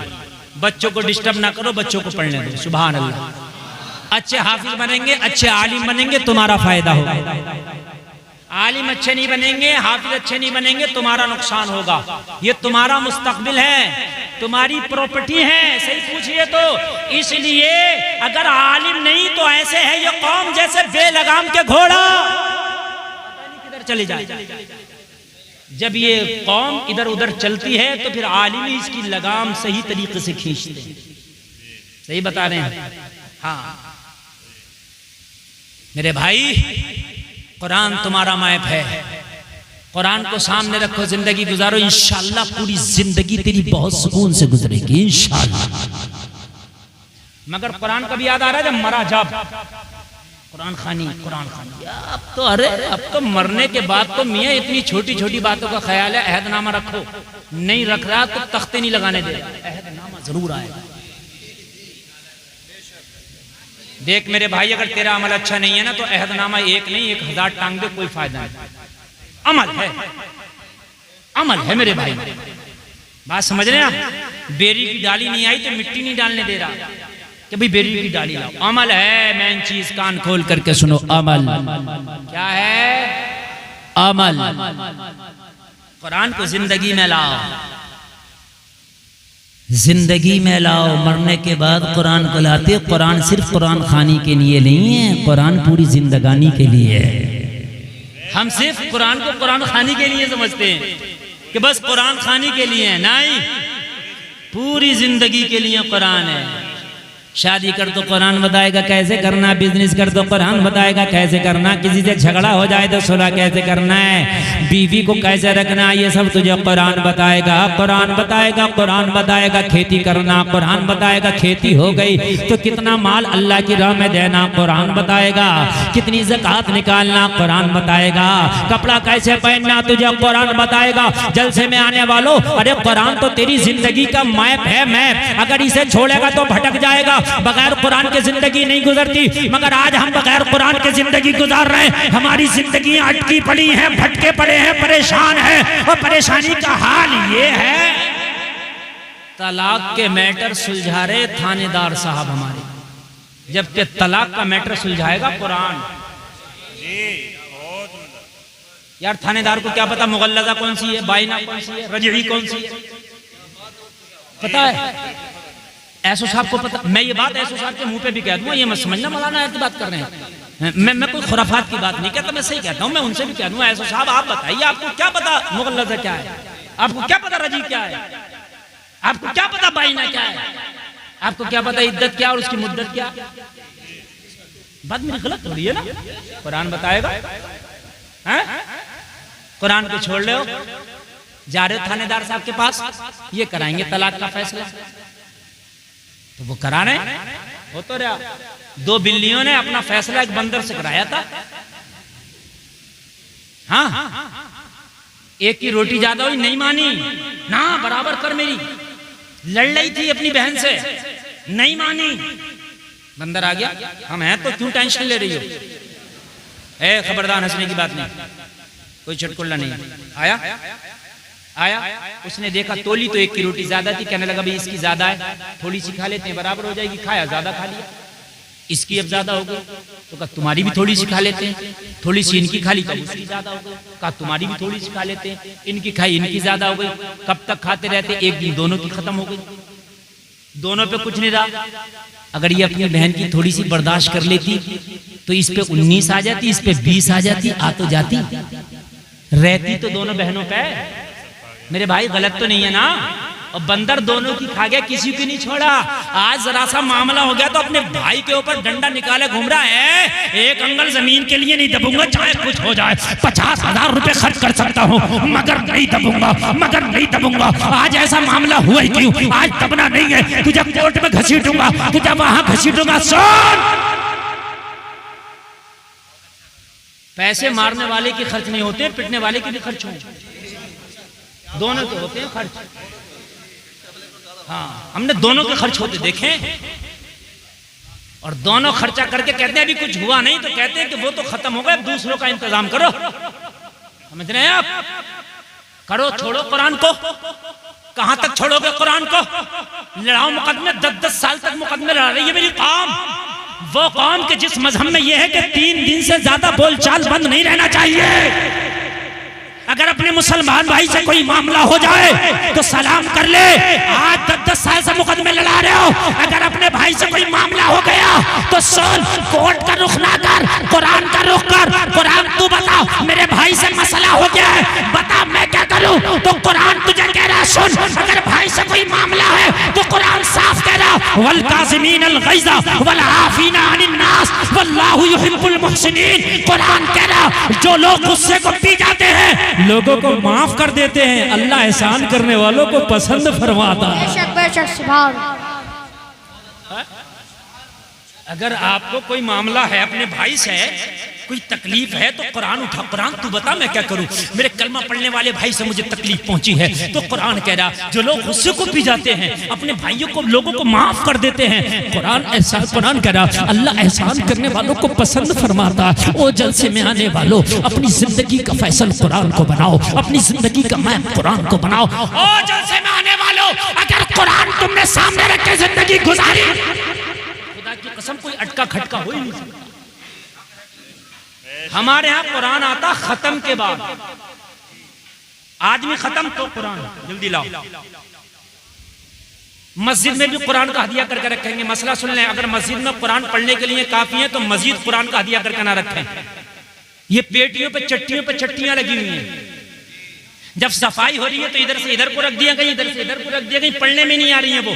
Speaker 3: बच्चों को डिस्टर्ब ना करो, बच्चों को पढ़ने दो। सुभान अल्लाह। अच्छे हाफिज बनेंगे, अच्छे आलिम बनेंगे, तुम्हारा फायदा होगा। आलिम अच्छे नहीं बनेंगे, हाफिज अच्छे नहीं बनेंगे, तुम्हारा नुकसान होगा। ये तुम्हारा मुस्तकबिल है, तुम्हारी प्रॉपर्टी है। सही पूछिए तो। इसलिए अगर आलिम नहीं तो ऐसे है ये कौम जैसे बेलगाम के घोड़ा, किधर चले जाए। जब ये कौम इधर उधर चलती है तो फिर आलिम ही इसकी लगाम सही तरीके से खींचते हैं। सही बता रहे हैं? हाँ मेरे भाई, कुरान तुम्हारा मैप है। कुरान को सामने रखो, जिंदगी गुजारो, इंशाअल्लाह पूरी जिंदगी तेरी बहुत सुकून से गुजरेगी इंशाअल्लाह। मगर कुरान कभी याद आ रहा है जब मरा, जब कुरान खानी अब तो अरे अब तो मरने के बाद तो मियाँ इतनी छोटी छोटी बातों का ख्याल है। अहदनामा रखो, नहीं रख रहा तो तख्ते नहीं लगाने दे रहा, अहदनामा जरूर आएगा। देख मेरे भाई, अगर तेरा अमल अच्छा नहीं है ना तो अहदनामा 1 नहीं 1000 टांग दे, कोई फायदा नहीं। अमल है, अमल है मेरे भाई। बात समझ रहे हैं? बेरी की डाली नहीं आई तो मिट्टी नहीं डालने दे रहा कि भाई बेरी की डाली लाओ। अमल है, मेन चीज, कान खोल करके सुनो। अमल क्या है? अमल। कुरान को जिंदगी में लाओ, जिंदगी में लाओ। मरने के बाद कुरान को लाते। कुरान सिर्फ कुरान खानी के लिए नहीं है, कुरान पूरी जिंदगानी के लिए है। हम सिर्फ कुरान को कुरान खानी के लिए समझते हैं कि बस कुरान खानी के लिए है, नहीं, पूरी जिंदगी के लिए कुरान है। शादी कर तो कुरान बताएगा कैसे करना, बिजनेस कर तो कुरान बताएगा कैसे करना, किसी से झगड़ा हो जाए तो सुलह कैसे करना है, बीवी को कैसे रखना, ये सब तुझे कुरान बताएगा। कुरान बताएगा, कुरान बताएगा खेती करना, कुरान बताएगा खेती हो गई तो कितना माल अल्लाह की राह में देना, कुरान बताएगा। कितनी ज़कात निकालना, कुरान बताएगा। कपड़ा कैसे पहनना, तुझे कुरान बताएगा। जलसे में आने वालों, अरे कुरान तो तेरी जिंदगी का मैप है, मैप। अगर इसे छोड़ेगा तो भटक जाएगा। बगैर कुरान के जिंदगी नहीं गुजरती, मगर आज हम बगैर कुरान के जिंदगी गुजार रहे हैं। हमारी जिंदगी अटकी पड़ी है, भटके पड़े हैं, परेशान है। और परेशानी का हाल ये है, तलाक के मैटर सुलझा रहे थानेदार साहब हमारे, जबकि तलाक का मैटर सुलझाएगा कुरान। यार थानेदार को क्या पता मुगल्लजा कौन सी है, बाइना कौन सी है, रजई कौन सी है, पता है? ऐसो साहब को पता। मैं ये बात ऐसो साहब के मुंह पे भी कह दूंगा, ये मत समझना मौलाना की बात कर रहे हैं। मैं कोई खुराफात की बात नहीं कहता, मैं सही कहता हूँ। मैं उनसे भी कह दूंगा, ऐसो साहब आप बताइए, आपको क्या पता मुगल्लजा क्या है, आपको क्या पता रजी क्या है, आपको क्या पता बाइना क्या है, आपको क्या पता इद्दत क्या और उसकी मुद्दत क्या? बात मेरी गलत हो रही है ना? कुरान बताएगा। कुरान को छोड़ लो, जा रहे हो थानेदार साहब के पास, ये कराएंगे तलाक का फैसला, तो वो करा रहे हो तो रहा। 2 बिल्लियों ने अपना फैसला एक बंदर से कराया था। हाँ, एक की रोटी ज्यादा हुई, नहीं मानी ना, बराबर कर मेरी। लड़ रही थी अपनी बहन से, नहीं मानी। बंदर आ गया, हम हैं तो क्यों टेंशन ले रही हो? खबरदार, हंसने की बात नहीं, कोई चुटकुला नहीं। आया
Speaker 2: आया, उसने देखा तोली तो 1 की रोटी ज्यादा थी, कहने लगा भाई इसकी ज्यादा है, थोड़ी सी खा लेते हैं बराबर हो जाएगी। खाया, ज्यादा खा लिया, इसकी अब ज्यादा हो गई, तो कहा तुम्हारी भी थोड़ी सी खा लेते हैं, थोड़ी सी इनकी खा ली तो उसकी ज्यादा हो गई, कहा तुम्हारी भी थोड़ी सी खा लेते हैं, इनकी खाई इनकी ज्यादा हो गई। कब तक खाते रहते, एक दिन दोनों की खत्म हो गई, दोनों पे कुछ नहीं रहा। अगर ये अपनी बहन की थोड़ी सी बर्दाश्त कर लेती तो इस पे 19 आ जाती, इस पे 20 आ जाती, आ तो जाती, रहती तो दोनों बहनों पे। मेरे भाई गलत तो नहीं है ना? और बंदर दोनों की खा गया, किसी की नहीं छोड़ा। आज जरा सा मामला हो गया तो अपने भाई के ऊपर डंडा निकाले घूम रहा है, एक अंगल जमीन के लिए नहीं दबूंगा चाहे कुछ हो जाए, 50,000 रुपए खर्च कर सकता हूँ मगर नहीं दबूंगा, मगर नहीं दबूंगा। आज ऐसा मामला हुआ ही क्यों? आज दबना नहीं है, तुझे कोर्ट में घसीटूंगा, तुझे वहां घसीटूंगा। सुन, पैसे मारने वाले के खर्च नहीं होते, पिटने वाले के भी खर्च होते, दोनों के होते हैं खर्च। हाँ, हमने दोनों के खर्च होते देखे, और दोनों खर्चा करके कहते हैं अभी कुछ हुआ नहीं, तो कहते हैं कि वो तो खत्म हो गया, दूसरों का इंतजाम करो। समझ रहे हैं आप? करो, छोड़ो कुरान को। कहां तक छोड़ोगे कुरान को? लड़ाओ मुकदमे, 10-10 साल तक मुकदमे लड़ा रही है मेरी कौम, वो कौम के जिस मजहब में यह है कि 3 दिन से ज्यादा बोलचाल बंद नहीं रहना चाहिए। अगर अपने मुसलमान भाई से कोई मामला हो जाए तो सलाम कर ले। आज 10-10 साल से मुकदमे लड़ा रहे हो, अगर अपने भाई से कोई मामला हो गया तो सुन, कोर्ट का रुख ना कर, कुरान का रुख कर। कुरान तू बता, मेरे भाई से मसला हो गया है, बता मैं क्या करूं? तो कुरान तुझे कह रहा है सुन, अगर भाई से कोई मामला है तो कुरान साफ कह रहा, वल काज़िमीनल गैज़ वल आफीना अनिन नास वल्लाहु युहिब्बुल मुहसिनीन। कुरान कह रहा जो लोग गुस्से को पी जाते हैं,
Speaker 3: लोगों को माफ कर देते हैं, अल्लाह एहसान करने वालों को पसंद फरमाता है।
Speaker 7: बेशक सुभान।
Speaker 2: अगर आपको कोई मामला है अपने भाई से, कोई तकलीफ है तो कुरान उठा, कुरान तू बता मैं क्या करूं? मेरे कलमा पढ़ने वाले भाई से मुझे तकलीफ पहुंची है, तो कुरान कह रहा जो लोग गुस्से को पी जाते हैं, अपने भाइयों को, लोगों को माफ कर देते हैं, कुरान कह रहा अल्लाह एहसान करने वालों को पसंद फरमाता। ओ जलसे में आने वालों, अपनी जिंदगी का फैसल कुरान को बनाओ, अपनी जिंदगी का मैप कुरान को बनाओ। ओ जलसे में आने वालों, अगर कुरान तुमने सामने रख के जिंदगी गुजारी, खुदा की कसम कोई अटका खटका हो ही नहीं सकता। हमारे यहाँ कुरान आता खत्म के बाद, आदमी खत्म तो कुरान जल्दी लाओ। मस्जिद में भी कुरान का हदिया करके रखेंगे। मसला सुन लें, अगर मस्जिद में कुरान पढ़ने के लिए काफी है तो मस्जिद कुरान का हदिया करके ना रखें। ये पेटियों पे चट्टियां लगी हुई हैं, जब सफाई हो रही है तो इधर से इधर को रख दिया, कहीं इधर से इधर को रख दिया, कहीं पढ़ने में नहीं आ रही है वो।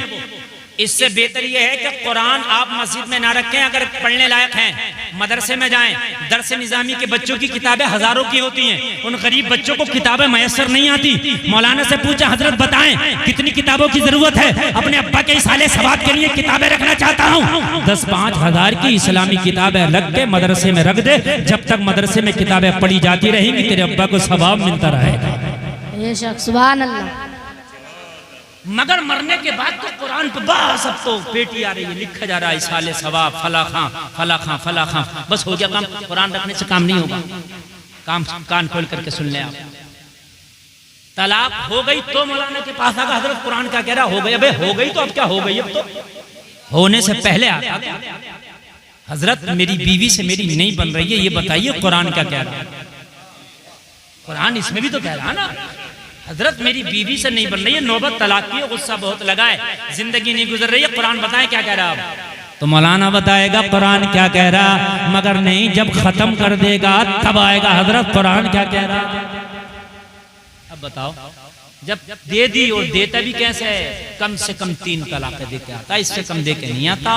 Speaker 2: इससे बेहतर यह है कि कुरान आप मस्जिद में ना रखें, अगर पढ़ने लायक हैं मदरसे में जाएं। दरस निजामी के बच्चों की किताबें हजारों की होती हैं, उन गरीब बच्चों को किताबें मैसर नहीं आती। मौलाना से पूछा हजरत बताएं कितनी किताबों की जरूरत है, अपने अब्बा के इसाले सवाब के लिए किताबें रखना चाहता हूँ। 10-5 हजार की इस्लामी किताबें रख के मदरसे में रख दे, जब तक मदरसे में किताबें पढ़ी जाती रहेंगी तेरे अब्बा को सवाब मिलता रहेगा।
Speaker 7: सुभान अल्लाह।
Speaker 2: मगर मरने के बाद तो कुरान पे बस अब तो पेटी आ रही है, लिखा जा रहा है इसाले सवाब फला खां, बस हो गया काम। कुरान रखने से काम नहीं होगा, काम कान खोल करके सुन ले आप। तलाक हो गई तो मौलाना के पास आगा, हजरत कुरान क्या कह रहा, हो गई। अबे हो गई तो अब क्या हो गई, अब तो होने से पहले आता हजरत मेरी बीवी से मेरी नहीं बन रही है, ये बताइए कुरान क्या कह रहा है? कुरान इसमें भी तो कह रहा ना, हजरत मेरी बीवी से नहीं बन रही है, नौबत तलाक की, गुस्सा बहुत लगा है, जिंदगी नहीं गुजर रही है, कुरान बताएं क्या कह रहा है?
Speaker 3: तो मौलाना बताएगा कुरान क्या कह रहा, मगर नहीं, जब खत्म कर देगा तब आएगा हजरत कुरान क्या कह रहा।
Speaker 2: अब बताओ, जब दे दी और देता भी कैसे है, कम से कम 3 तलाक दे के आता, इससे कम दे के नहीं आता।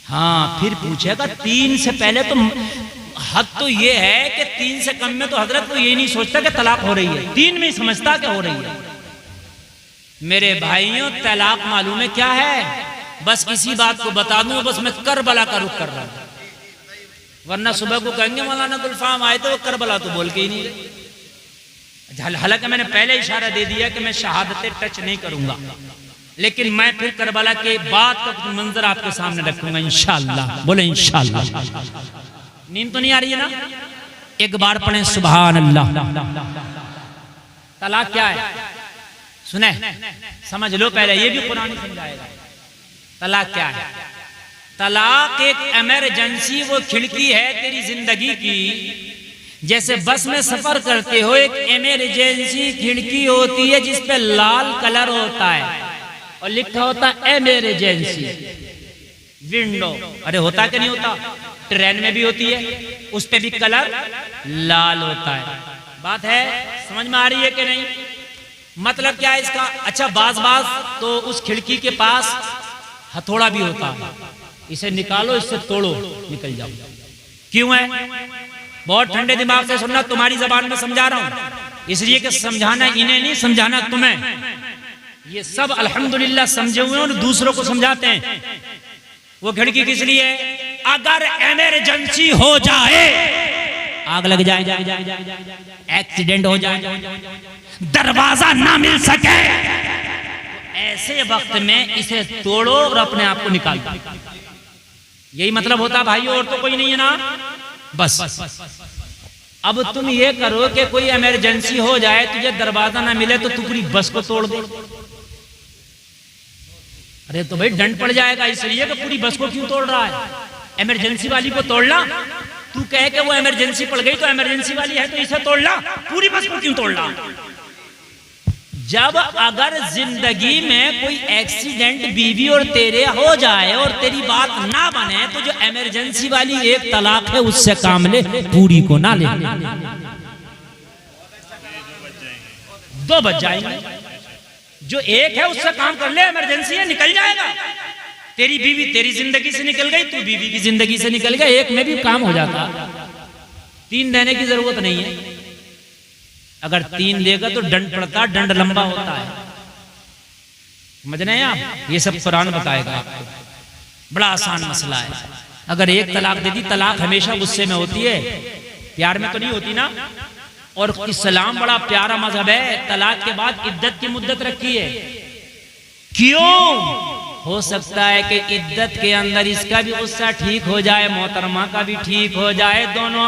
Speaker 2: हाँ, फिर पूछेगा 3 से पहले तो हद तो ये है कि 3 से कम में तो हजरत को ये नहीं सोचता कि तलाक हो रही है, 3 में ही समझता कि हो रही है। मेरे भाइयों, तलाक मालूम है क्या है? बस इसी बात को बता दूं, बस मैं करबला का रुख कर रहा हूं, वरना सुबह को कहेंगे मौलाना गुलफाम आए तो करबला तो बोल के ही नहीं। हालांकि मैंने पहले इशारा दे दिया कि मैं शहादतें टच नहीं करूंगा, लेकिन मैं फिर करबला के बाद का मंजर आपके सामने रखूंगा इंशाअल्लाह। बोले इंशाअल्लाह। नींद तो नहीं आ रही है ना? एक बार पढ़ें सुभान अल्लाह। तलाक क्या है? सुने, समझ लो पहले, ये भी कुरान समझाएगा। तलाक क्या है? तलाक एक इमरजेंसी वो खिड़की है तेरी जिंदगी की, जैसे बस में सफर करते हो एक इमरजेंसी खिड़की होती है जिस पे लाल कलर होता है और लिखा होता है इमरजेंसी विंडो। अरे होता कि नहीं होता? ट्रेन में भी होती है, उस पे भी कलर लाल होता है। बात है समझ में आ रही है कि नहीं? मतलब क्या है इसका? अच्छा, बाज तो उस खिड़की के पास हथौड़ा भी होता है, इसे निकालो, इससे तोड़ो, निकल जाओ। क्यों है? बहुत ठंडे दिमाग से सुनना, तुम्हारी जबान में समझा रहा हूं, इसलिए कि समझाना इन्हें नहीं, समझाना तुम्हें। ये सब अल्हम्दुलिल्लाह समझे हुए और दूसरों को समझाते हैं। वो खिड़की किस लिए? अगर इमरजेंसी हो जाए, आग लग जाए, एक्सीडेंट हो जाए, दरवाजा ना मिल सके, ऐसे वक्त में इसे तोड़ो और अपने आप को निकालो। यही मतलब होता भाई, और तो कोई नहीं है ना। बस अब तुम ये करो कि कोई इमरजेंसी हो जाए, तुझे दरवाजा ना मिले तो तू पूरी बस को तोड़ दे। अरे तो भाई दंड पड़ जाएगा, इसलिए कि पूरी बस को क्यों तोड़ रहा है? इमरजेंसी वाली को तोड़ना, तू कहे कि वो इमरजेंसी पड़ गई तो इमरजेंसी वाली है तो इसे तोड़ना, पूरी बस को क्यों तोड़ना? जब अगर जिंदगी में कोई एक्सीडेंट बीवी और तेरे हो जाए और तेरी बात ना बने, तो जो इमरजेंसी वाली एक तलाक है उससे काम ले, पूरी को ना ले। दो बच जाएंगे, जो एक है उससे काम कर ले, इमरजेंसी है, निकल जाएगा। तेरी बीवी तेरी जिंदगी से निकल गई, तू बीवी की जिंदगी से निकल गया, एक में भी काम हो जाता। 3 देने की जरूरत नहीं है। अगर 3 देगा तो दंड पड़ता, दंड लंबा होता है। समझ रहे हैं आप? ये सब कुरान बताएगा आपको। बड़ा आसान मसला है। अगर एक तलाक दे दी, तलाक हमेशा गुस्से में होती है, प्यार में तो नहीं होती ना। और इस्लाम बड़ा प्यारा मजहब है, तलाक के बाद इद्दत की मुद्दत रखी है। क्यों? हो सकता है कि इद्दत के अंदर इसका भी गुस्सा ठीक हो जाए, मोहतरमा का भी ठीक हो जाए, दोनों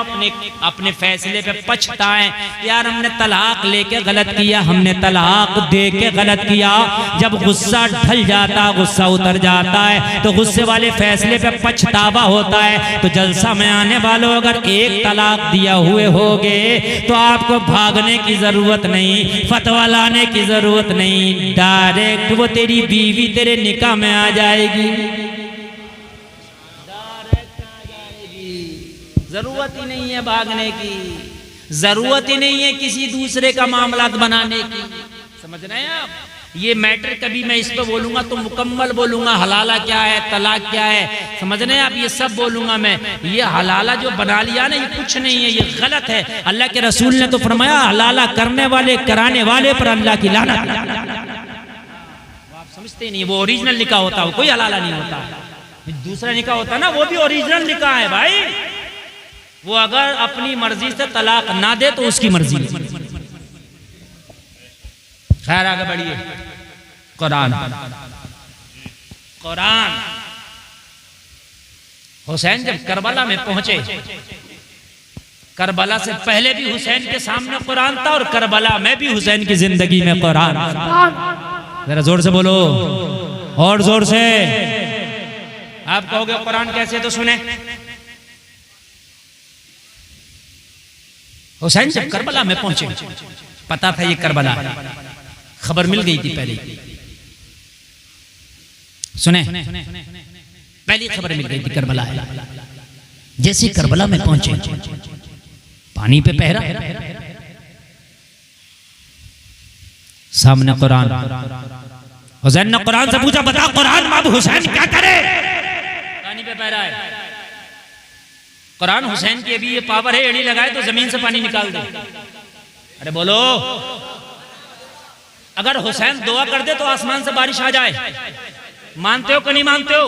Speaker 2: अपने फैसले पे पछताएं, यार हमने तलाक लेके गलत किया, हमने तलाक दे के गलत किया। जब गुस्सा ढल जाता, गुस्सा उतर जाता है, तो गुस्से वाले फैसले पे पछतावा होता है। तो जलसा में आने वालों, अगर एक तलाक दिया हुए होगे तो आपको भागने की जरूरत नहीं, फतवा लाने की जरूरत नहीं, डायरेक्ट वो तेरी बीवी तेरे निकाह में आ जाएगी, जरूरत ही नहीं है भागने की, जरूरत ही नहीं है किसी दूसरे का मामला बनाने की। समझ रहे हैं आप? ये मैटर कभी मैं इस पे बोलूंगा तो मुकम्मल बोलूंगा, हलाला क्या है, तलाक क्या है, समझ रहे हैं आप? ये सब बोलूंगा मैं। ये हलाला जो बना लिया ना, ये कुछ नहीं है, ये गलत है। अल्लाह के रसूल ने तो फरमाया, हलाला करने वाले कराने वाले पर अल्लाह की लानत। समझते नहीं, वो ओरिजिनल निकाह होता, वो कोई हलाला नहीं होता। दूसरा निकाह होता ना, वो भी ओरिजिनल निकाह है भाई। वो अगर अपनी मर्जी से तलाक ना दे तो उसकी मर्जी। खैर आगे बढ़िए। कुरान हुसैन जब करबला में पहुंचे, करबला से पहले भी हुसैन के सामने कुरान था और करबला में भी हुसैन की जिंदगी में कुरान। जरा जोर से बोलो, और जोर से। आप कहोगे कुरान कैसे, तो सुने। हुसैन जब करबला में पहुंचे, पता था ये करबला, खबर मिल गई थी पहले। सुने, पहली खबर मिल गई थी करबला। जैसे करबला में पहुंचे, पानी पे पहरा, सामने कुरान। हुसैन ने कुरान से पूछा, बता कुरान अब हुसैन क्या करे? पानी पे पहरा है कुरान। हुसैन की अभी ये पावर है, एड़ी लगाए तो जमीन से पानी निकाल दे। अरे बोलो, अगर हुसैन दुआ कर दे तो आसमान से बारिश आ जाए। मानते हो कि नहीं मानते हो?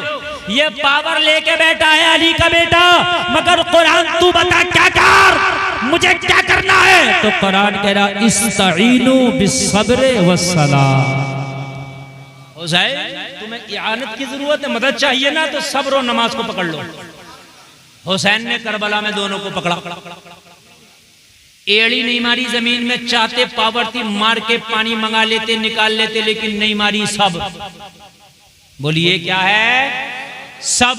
Speaker 2: ये पावर लेके बैठा है अली का बेटा। मगर कुरान तू बता क्या कर, मुझे क्या करना है? तो कुरान कह रहा, इस्तईनु बिस्सब्र वस्सलाह। हुसैन तुम्हें इआनत की जरूरत है, मदद चाहिए ना, तो सब्र और नमाज को पकड़ लो। हुसैन ने करबला में दोनों को पकड़ा। एड़ी नहीं मारी जमीन में, चाहते पावर थी मार के पानी मंगा लेते, निकाल लेते, लेकिन नहीं मारी सब। बोलिए क्या है? सब।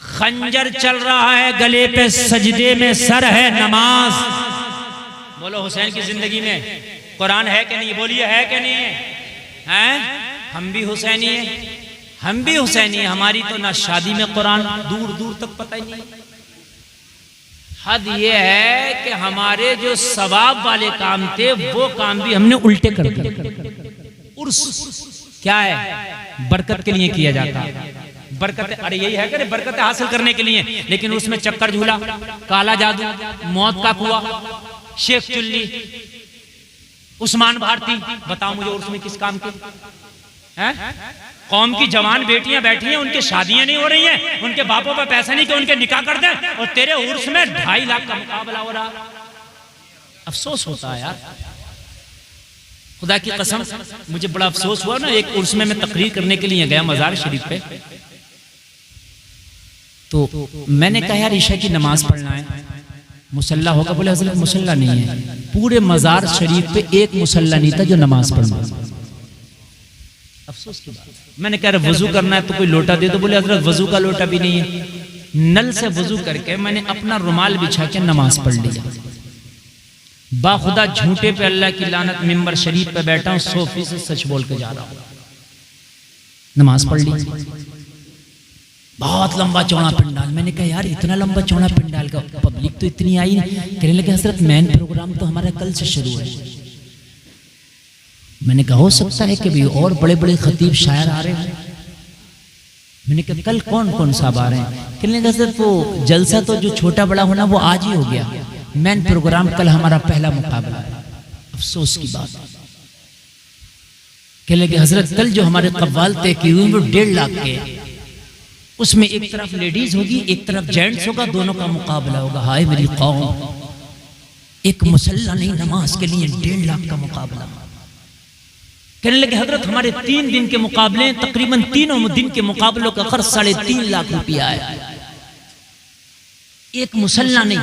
Speaker 2: खंजर चल रहा है गले पे, सजदे में सर है नमाज। बोलो हुसैन की जिंदगी में कुरान है कि नहीं? बोलिए है कि नहीं है? हैं? हम भी हुसैनी है, हम भी हुसैनी है। हमारी तो ना शादी में कुरान दूर दूर तक पता ही नहीं। हद ये है कि हमारे जो सवाब वाले काम थे वो काम भी हमने उल्टे कर दिए। उर्स क्या है? बरकत के लिए किया जाता है। बरकत, अरे यही है कि बरकत हासिल करने के लिए, लेकिन उसमें चक्कर झूला, काला जादू, मौत का कुआं, शेख चुल्ली, उस्मान भारती। बताओ मुझे उर्स में किस काम के हैं? कौम की जवान बेटियां बैठी हैं, उनकी शादियां नहीं हो रही हैं, उनके बापों पर पैसा नहीं कि उनके निकाह कर दें, और तेरे उर्स में 2.5 लाख का मुकाबला हो रहा। अफसोस होता है यार, खुदा की कसम मुझे बड़ा अफसोस हुआ ना। एक उर्स में मैं तकरीर करने के लिए गया मजार शरीफ पे, तो मैंने कहा यार ईशा की नमाज पढ़ना है, मुसल्ला होगा? बोले हज़रत मुसल्ला नहीं है। पूरे मजार शरीफ पे एक मुसल्ला नहीं था जो नमाज पढ़ना। अफसोस की बात। मैंने कहा वजू करना है तो कोई लोटा दे दो। बोले हज़रत वजू का लोटा भी नहीं है। नल से वजू करके मैंने अपना रुमाल बिछा के नमाज पढ़ लिया। बाखुदा झूठे पे अल्लाह की लानत, मिंबर शरीफ पे बैठा हूं, 100% सच बोल के जा रहा हूं। नमाज पढ़ ली, बहुत लंबा चौड़ा पंडाल। मैंने कहा यार इतना लंबा चौड़ा पंडाल का, पब्लिक तो इतनी आई नहीं। कहने लगे हज़रत मेन प्रोग्राम तो हमारा कल से शुरू है। मैंने कहा हो सकता है कि भी और बड़े बड़े खतीब शायर आ रहे हैं। मैंने कहा कल कौन कौन साहब आ रहे हैं? कहने लगे हज़रत वो जलसा तो जो छोटा बड़ा होना वो आज ही हो गया, मेन प्रोग्राम कल हमारा पहला मुकाबला है। अफसोस की बात। कहने लगे हज़रत कल जो हमारे कव्वाल तय किए हुए वो 1.5 लाख के, उसमें एक तरफ लेडीज होगी एक तरफ जेंट्स होगा, दोनों का मुकाबला होगा। हाय मेरी कौम, एक मुसल्ला नहीं नमाज के लिए 1.5 लाख का मुकाबला। कहने लगे हजरत हमारे 3 दिन के मुकाबले, तकरीबन तीनों दिन के मुकाबलों का खर्च 3.5 लाख रुपया है, एक मुसल्ला नहीं।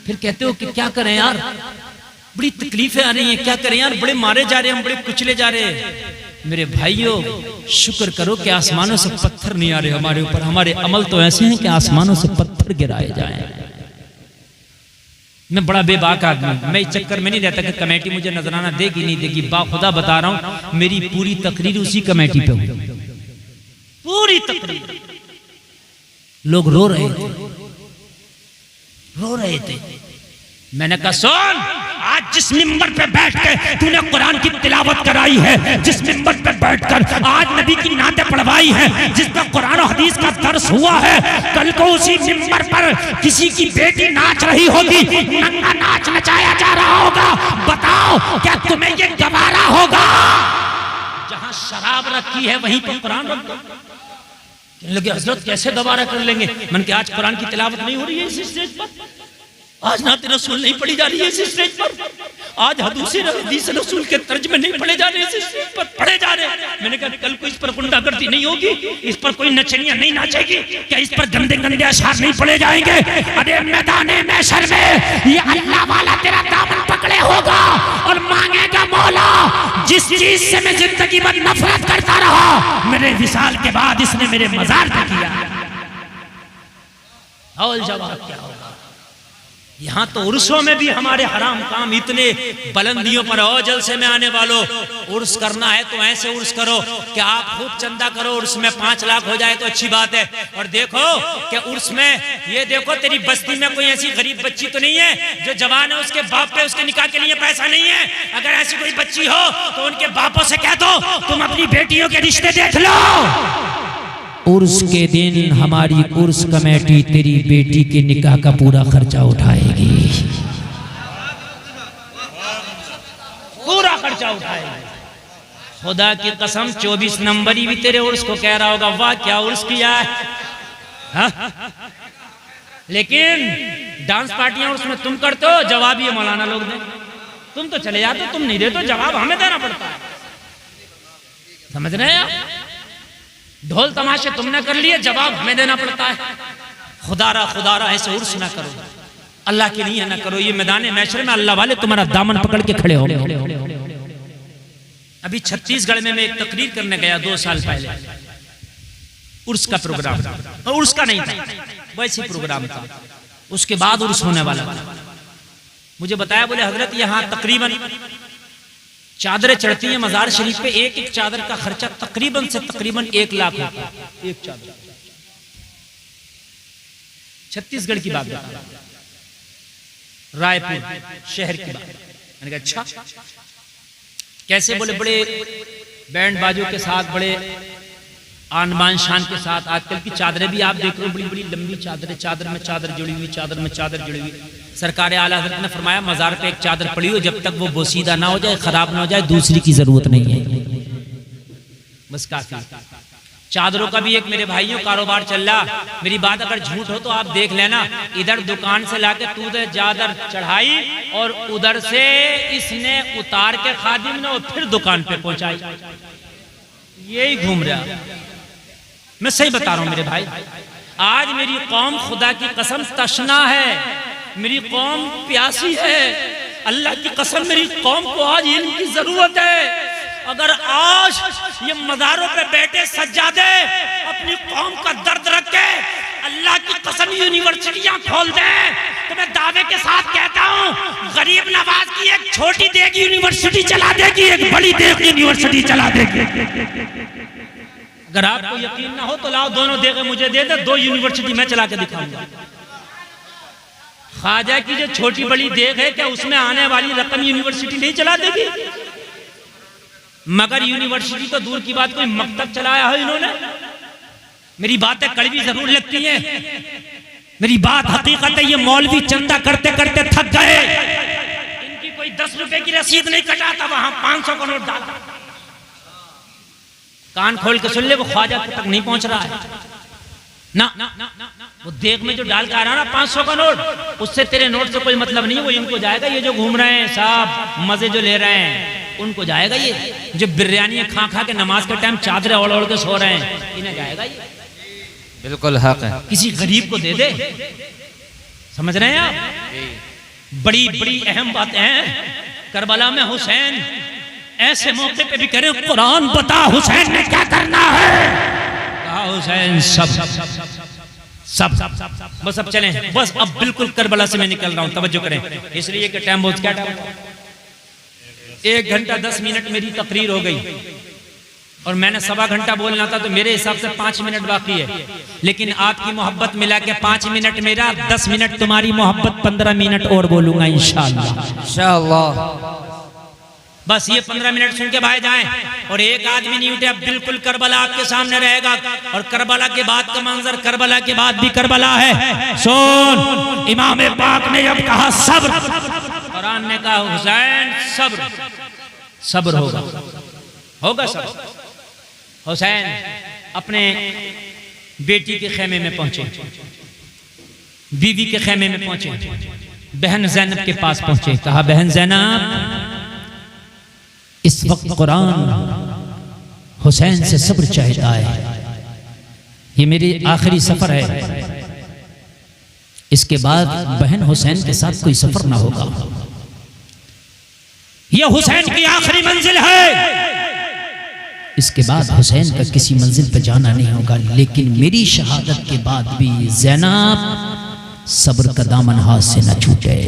Speaker 2: फिर कहते हो कि क्या करें यार, बड़ी तकलीफें आ रही हैं, क्या करें यार, बड़े मारे जा रहे हैं, हम बड़े कुचले जा रहे हैं। मेरे भाइयों शुक्र करो कि आसमानों से पत्थर नहीं आ रहे हमारे ऊपर। हमारे अमल तो ऐसे हैं कि आसमानों से पत्थर गिराए जाएं। मैं बड़ा बेबाक आदमी, मैं इस चक्कर में नहीं रहता कि कमेटी मुझे नजराना देगी नहीं देगी। बाखुदा बता रहा हूं, मेरी पूरी तकरीर उसी कमेटी पे हुई, पूरी तकरीर। लोग रो रहे थे। मैंने कहा सुन,
Speaker 1: आज जिस मिंबर पे बैठ के तूने कुरान की तिलावत कराई है, जिस मिंबर पे बैठकर आज नबी की नाते पढ़वाई है, जिस पर कुरान और हदीस का दर्स हुआ है, कल को उसी मिंबर पर किसी की बेटी नाच रही होगी, नंगा नाच नचाया जा रहा होगा। बताओ क्या तुम्हें ये गवारा होगा?
Speaker 2: जहां शराब रखी है वहीं पर कुरान रख दो। कहने लगे हजरत कैसे दोबारा कर लेंगे? मैंने कहा आज कुरान की तिलावत नहीं हो रही है इस स्टेज पर, आज नाते रसूल नहीं पढ़ी जा रही है इस स्टेज पर, आज हदीस रसूल के तर्जमे नहीं पढ़े जा रहे इस स्टेज पर, पढ़े जा रहे। मैंने कहा कल को इस पर गुंडागर्दी नहीं होगी, इस पर कोई नचनियां नहीं नाचेगी क्या, इस पर गंदे गंदे अशआर नहीं पढ़े जाएंगे? अरे मैदाने महशर में ये अल्लाह वाला तेरा दामन पकड़े होगा और मांगेगा मौला जिस चीज से मैं जिंदगी भर नफरत करता रहा, मेरे विसाल के बाद इसने मेरे मजार पे किया। और जवाब क्या होगा? यहाँ तो उर्सों में भी हमारे हराम काम इतने बुलंदियों पर हो। जलसे में आने वालों, उर्स करना है तो ऐसे उर्स करो कि आप खुद चंदा करो, उर्स में 5 लाख हो जाए तो अच्छी बात है। और देखो कि उर्स में ये देखो तेरी बस्ती में कोई ऐसी गरीब बच्ची तो नहीं है जो जवान है, उसके बाप पे उसके निकाह के लिए पैसा नहीं है। अगर ऐसी कोई बच्ची हो तो उनके बापों से कह दो तुम अपनी बेटियों के रिश्ते देख लो। उर्स के दिन हमारी उर्स कमेटी तेरी बेटी के निकाह का पूरा खर्चा उठाएगी, पूरा खर्चा उठाएगी। खुदा की कसम 24 नंबरी भी तेरे उर्स को कह रहा होगा वाह क्या उर्स किया है। हा? लेकिन डांस पार्टियां उसमें तुम करते हो, जवाब ये मौलाना लोग दें। तुम तो चले जाते, तुम नहीं देते, जवाब हमें देना पड़ता है। समझ रहे हैं आप? ढोल तमाशे तुमने कर लिए, जवाब हमें देना पड़ता है। खुदारा ऐसे उर्स ना करो, अल्लाह के लिए ना करो। ये मैदान महशर में अल्लाह वाले तुम्हारा दामन पकड़ के खड़े होंगे। अभी छत्तीसगढ़ में मैं एक तकरीर करने गया 2 साल पहले, उर्स का प्रोग्राम, और उर्स का नहीं था, वैसे प्रोग्राम था, उसके बाद उर्स होने वाला था। मुझे बताया, बोले हजरत यहाँ तकरीबन चादरें चढ़ती हैं मजार शरीफ पे, एक एक चादर का खर्चा तकरीबन से तकरीबन 1 लाख होता है, एक चादर। छत्तीसगढ़ की बात बता, रायपुर शहर की बात। मैंने कहा अच्छा कैसे? बोले बड़े बैंड बाजों के साथ, बड़े आन बान शान के साथ। आजकल की चादरें भी आप देख रहे हो, बड़ी बड़ी लंबी चादरें, चादर में चादर जुड़ी हुई, चादर में चादर जुड़ी हुई। सरकार आला हज़रत ने फरमाया मजार पे एक चादर पड़ी हो, जब तक वो बोसीदा ना हो जाए, खराब ना हो जाए, दूसरी की जरूरत नहीं है, बस काफी। चादरों का भी एक मेरे भाइयों कारोबार चल रहा। मेरी बात अगर झूठ हो तो आप देख लेना। इधर दुकान से लाके तू चादर चढ़ाई और उधर से इसने उतार के खादिम ने और फिर दुकान पे पहुंचाई, यही घूम रहा। मैं सही बता रहा हूं मेरे भाई, आज मेरी कौम खुदा की कसम तशना है, मेरी कौम प्यासी है, अल्लाह की कसम मेरी कौम को आज इल्म की जरूरत है। अगर आज ये मज़ारों पे बैठे सज्जादे अपनी कौम का दर्द रखे, अल्लाह की कसम यूनिवर्सिटियां खोल दे, तो मैं दावे के साथ कहता हूँ गरीब नवाज की एक छोटी देग यूनिवर्सिटी चला देगी, एक बड़ी देग यूनिवर्सिटी चला देगी। अगर आपको यकीन ना हो तो लाओ दोनों देगे मुझे दे दे, 2 यूनिवर्सिटी मैं चला के दिखाऊंगा। ख्वाजा की जो छोटी बड़ी देग है, क्या उसमें आने वाली रकम यूनिवर्सिटी नहीं चला देगी? मगर यूनिवर्सिटी तो दूर की बात, कोई मकतब चलाया है इन्होंने। मेरी बातें कड़वी जरूर लगती हैं, मेरी बात हकीकत है। ये मौलवी चंदा करते करते थक गए, इनकी कोई 10 रुपए की रसीद नहीं कटाता, वहां 500 का नोट डालता। कान खोल के सुन ले, वो ख्वाजा तक नहीं पहुंच रहा है ना, वो देख में जो डाल के आ रहा ना 500 का नोट, उससे तेरे नोट से कोई मतलब नहीं है, वो इनको जाएगा। ये जो घूम रहे हैं साहब, मजे जो ले रहे हैं, उनको जाएगा। ये जो बिरयानी खा खा के नमाज के टाइम चादरें ओढ़ ओढ़ के सो रहे हैं, इन्हें जाएगा ये।
Speaker 4: बिल्कुल हक है।
Speaker 2: किसी गरीब को दे दे, समझ रहे हैं आप? बड़ी बड़ी अहम बातें हैं। करबला में हुसैन ऐसे मौके पे भी कह रहे हैं, कुरान बता हुसैन ने क्या करना है। कहा हुसैन सब बस अब चलें, बस अब बिल्कुल करबला से मैं निकल रहा हूं, तवज्जो करें, इसलिए कि टाइम बहुत क्या टाइम, 1 घंटा 10 मिनट मेरी तकरीर हो गई और मैंने 1.25 घंटा बोलना था, तो मेरे हिसाब से 5 मिनट बाकी है। लेकिन आपकी मोहब्बत मिला के 5 मिनट मेरा, 10 मिनट तुम्हारी मोहब्बत, 15 मिनट और बोलूंगा इंशाअल्लाह।
Speaker 4: इंशाअल्लाह।
Speaker 2: बस ये 15 मिनट सुन के भाई जाएं, और एक आदमी नहीं उठे। अब बिल्कुल करबला आपके सामने रहेगा, और करबला के बाद का मंजर, करबला के बाद भी करबला है। सुन, इमाम पाक ने अब कहा सब्र, कुरान ने कहा हुसैन सब्र, सब्र होगा, होगा सब्र। हुसैन अपने बेटी के खेमे में पहुंचे, बीवी के खेमे में पहुंचे, बहन ज़ैनब के पास पहुंचे। कहा बहन ज़ैनब, इस वक्त कुरान हुसैन से सब्र चाहता है, ये मेरी आखिरी सफर है, इसके बाद बहन हुसैन के साथ कोई सफर ना होगा, यह हुसैन की आखिरी मंजिल है, इसके बाद हुसैन का किसी मंजिल पर जाना नहीं होगा। लेकिन मेरी शहादत के बाद भी ज़ैनब सब्र का दामन हाथ से न छूटे,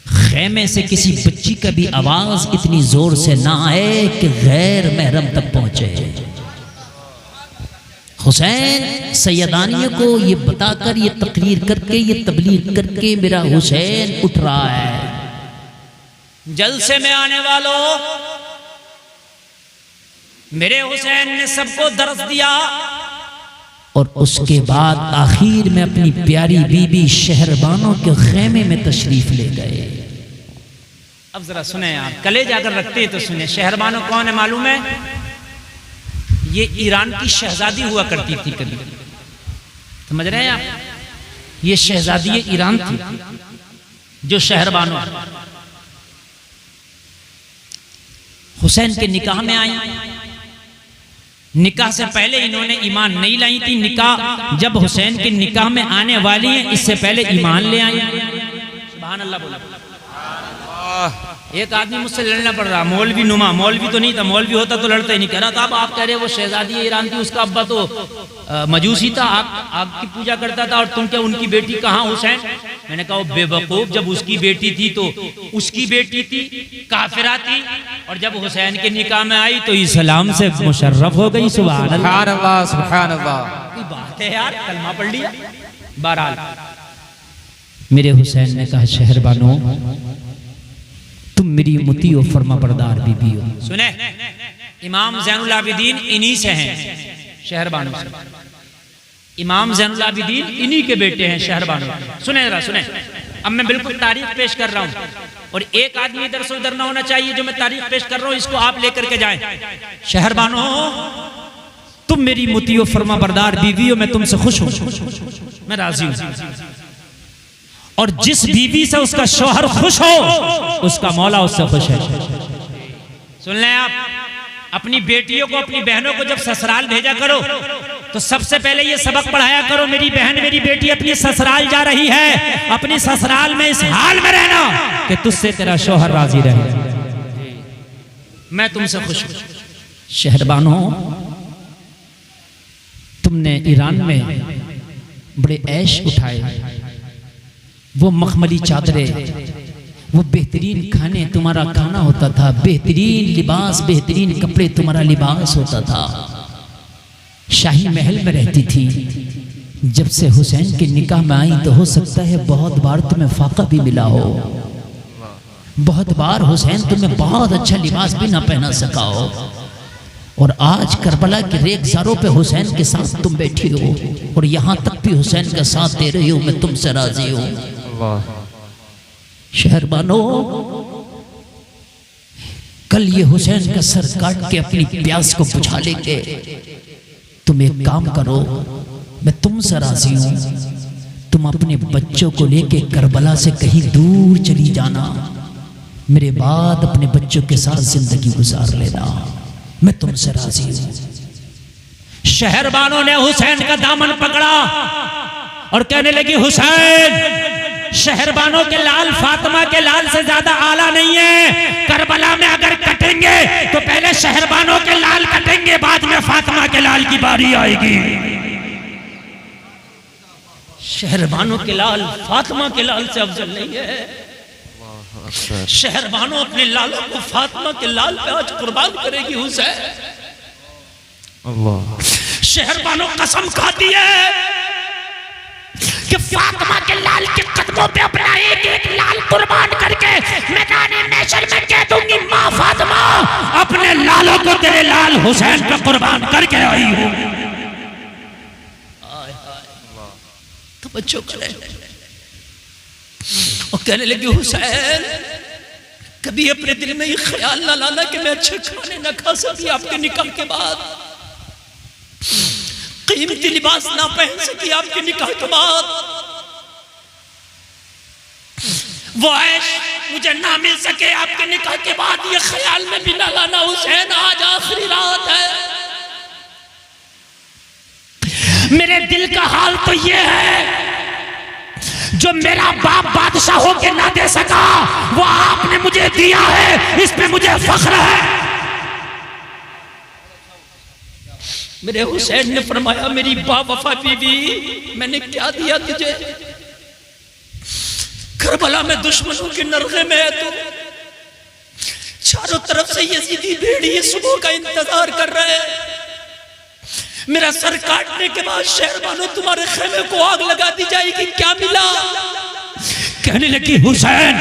Speaker 2: खेमे से किसी बच्ची का भी आवाज इतनी जोर से ना आए कि गैर महरम तक पहुंचे। हुसैन सैयदानियों को ये बताकर, ये तकरीर करके, ये तबलीग करके मेरा हुसैन उठ रहा है। जलसे में आने वालों, मेरे हुसैन ने सबको दर्स दिया, और उसके बाद आखिर में अपनी प्यारी बीबी शहरबानों के खेमे में तशरीफ ले गए। अब जरा सुने आप, कलेजा अगर रखते हैं तो सुने। शहरबानों कौन है मालूम है? ये ईरान की शहजादी हुआ करती थी कभी, समझ रहे हैं आप? ये शहजादी ईरान थी जो शहरबानों हुसैन के निकाह में आई। निकाह से पहले इन्होंने ईमान नहीं लाई थी। निकाह जब हुसैन के निकाह में आने वाली है, इससे पहले ईमान ले आई। सुभान अल्लाह बोला। एक आदमी मुझसे लड़ना पड़ रहा, मौलवी नुमा, मौलवी तो नहीं था, मौलवी होता तो लड़ता ही नहीं। कह रहा था अब आप कह रहे वो शहजादी ईरान थी, उसका अब्बा तो मजूसी था, आपकी पूजा करता था, और तुम क्या उनकी बेटी कहाँ हुसैन? मैंने कहा वो बेवकूफ, जब उसकी बेटी थी तो उसकी बेटी थी, काफिरा थी, और जब हुसैन के निकाह में आई तो इस्लाम से मुशर्रफ हो गई। सुभान अल्लाह,
Speaker 5: सुभान अल्लाह।
Speaker 2: कोई बात है यार, कलमा पढ़ लिया। बहरहाल मेरे हुसैन ने कहा शहरबानो तुम मेरी मुती हो, फरमा बरदार बीबी हो। सुने, इमाम ज़ैनुल आबिदीन इन्हीं से हैं, शहरबानो से। इमाम ज़ैनुल आबिदीन इन्हीं के बेटे हैं, शहरबानो। सुने जरा, सुने, अब मैं बिल्कुल तारीख पेश कर रहा हूँ, और एक आदमी इधर से उधर ना होना चाहिए। जो मैं तारीख पेश कर रहा हूँ इसको आप लेकर के जाएं। शहरबानो तुम मेरी मुती हो, फरमा बरदार बीवी हो, मैं तुमसे खुश हूँ, मैं राजी हूँ। और जिस बीवी से उसका शौहर खुश हो, उसका मौला उससे खुश है। सुन लें आप, अपनी बेटियों को, अपनी बहनों को जब ससुराल भेजा करो तो सबसे पहले ये सबक पढ़ाया करो, मेरी बहन, मेरी बेटी अपनी ससुराल जा रही है, अपनी ससुराल में इस हाल में रहना कि तुझसे तेरा शौहर राजी रहे, मैं तुमसे खुश हूं। शहरबानो तुमने ईरान में बड़े ऐश उठाए, वो मखमली चादरें, वो बेहतरीन खाने तुम्हारा खाना होता था, बेहतरीन लिबास, बेहतरीन कपड़े तुम्हारा लिबास होता था, शाही महल में रहती थी। जब से हुसैन के निकाह में आई तो हो सकता है बहुत बार तुम्हें फाका भी मिला हो, बहुत बार हुसैन तुम्हें बहुत अच्छा लिबास भी ना पहना सका हो, और आज करबला के रेगजारों पे हुसैन के साथ तुम बैठी हो, और यहाँ तक भी हुसैन का साथ दे रही हो, मैं तुमसे राजी हूँ। शहरबानो कल ये हुसैन का सर काट के अपनी प्यास को बुझा लेंगे, तुम एक काम करो, मैं तुमसे राजी हूं, तुम अपने बच्चों को लेके करबला से कहीं दूर चली जाना, मेरे बाद अपने बच्चों के साथ जिंदगी गुजार लेना, मैं तुमसे राजी हूं। शहरबानों ने हुसैन का दामन पकड़ा और कहने लगी हुसैन, शहरबानों के लाल फातिमा के लाल से ज्यादा आला नहीं है, करबला में अगर कटेंगे तो पहले शहरबानों के लाल कटेंगे, बाद में फातिमा के लाल की बारी आएगी। शहरबानों के लाल फातिमा के लाल से अफजल नहीं है। शहरबानों अपने लालों को फातिमा के लाल पे आज कुर्बान करेगी हुसैन। शहरबानों कसम खाती है कि फातिमा के लाल के कदमों पे अपना एक एक लाल कुर्बान करके मैदान महशर में कह दूंगी, माँ फातिमा अपने लालों को तेरे लाल हुसैन पे कुर्बान करके आई हूँ। तो बच्चों करे और कहने लगी हुसैन, कभी अपने दिल में ये ख्याल ना लाना कि मैं अच्छे खाने न खा सकी आपके निकाह के बाद, कीमती लिबास ना पहन सकी आपके निकाह के बाद, वो ऐश मुझे ना मिल सके आपके निकाह के बाद, ये ख्याल में भी ना लाना हुसैन, आज आखिरी रात है। मेरे दिल का हाल तो ये है, जो मेरा बाप बादशाह होके ना दे सका वो आपने मुझे दिया है, इस पे मुझे फख्र है। मेरे हुसैन ने फरमाया, मेरी बावफा बीवी, मैंने क्या दिया तुझे? करबला में दुश्मनों के नरगे में है तू, चारों तरफ से यजीदी भेड़िए सुबह का इंतजार कर रहे हैं, मेरा सर काटने के बाद शहरबानों तुम्हारे खेमे को आग लगा दी जाएगी, क्या मिला? कहने लगी हुसैन,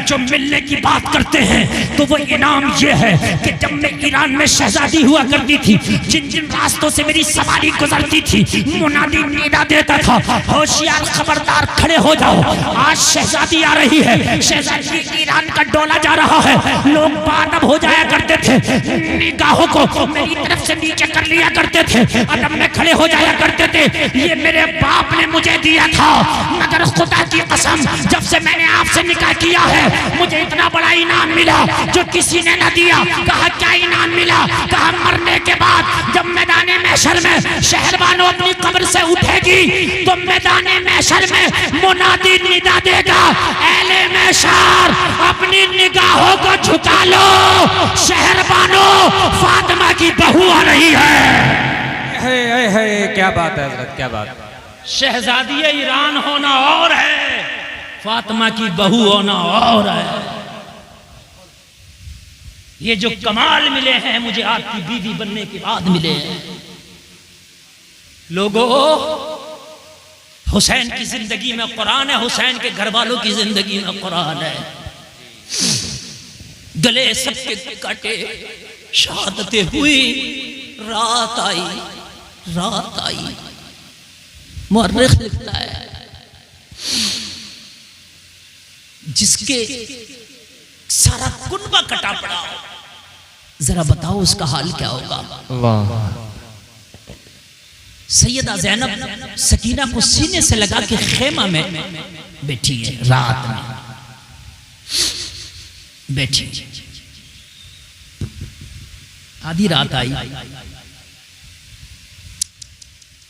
Speaker 2: जो मिलने की बात करते हैं तो वो इनाम ये है कि जब मैं ईरान में शहजादी हुआ करती थी, जिन जिन रास्तों से मेरी सवारी गुजरती थी, मुनादी निदा देता था, होशियार खबरदार खड़े हो जाओ, आज शहजादी आ रही है, शहजादी ईरान का डोला जा रहा है। लोग बादब हो जाया करते थे, निगाहों को मेरी तरफ से नीचे कर लिया करते थे, अदब में खड़े हो जाया करते थे। ये मेरे बाप ने मुझे दिया था, मगर खुदा की कसम जब से मैंने आपसे निकाह किया है मुझे इतना बड़ा इनाम मिला
Speaker 1: जो किसी ने न दिया। कहा क्या इनाम मिला? कहा मरने के बाद जब मैदान महशर में शहरबानो अपनी कब्र से उठेगी तो मैदान महशर में मुनादी निदा देगा, अहले महशर अपनी निगाहों को झुका लो, शहरबानो फातिमा की बहू आ रही है।
Speaker 5: क्या बात है हजरत, क्या बात।
Speaker 3: शहजादी ईरान होना और है, फातिमा की बहू होना और है। ये जो कमाल मिले हैं मुझे आपकी बीवी बनने के बाद मिले हैं। लोगों, हुसैन की जिंदगी में कुरान है, हुसैन के घर वालों की जिंदगी में कुरान है। गले सबके काटे, शहादतें हुई, रात आई, रात आई। मुअर्रिख लिखता है जिसके सारा कुनबा कटा पड़ा, जरा बताओ उसका हाल क्या होगा। सैयदा ज़ैनब सकीना को सीने से लगा के खेमा में बैठी है, रात में बैठी। आधी रात आई।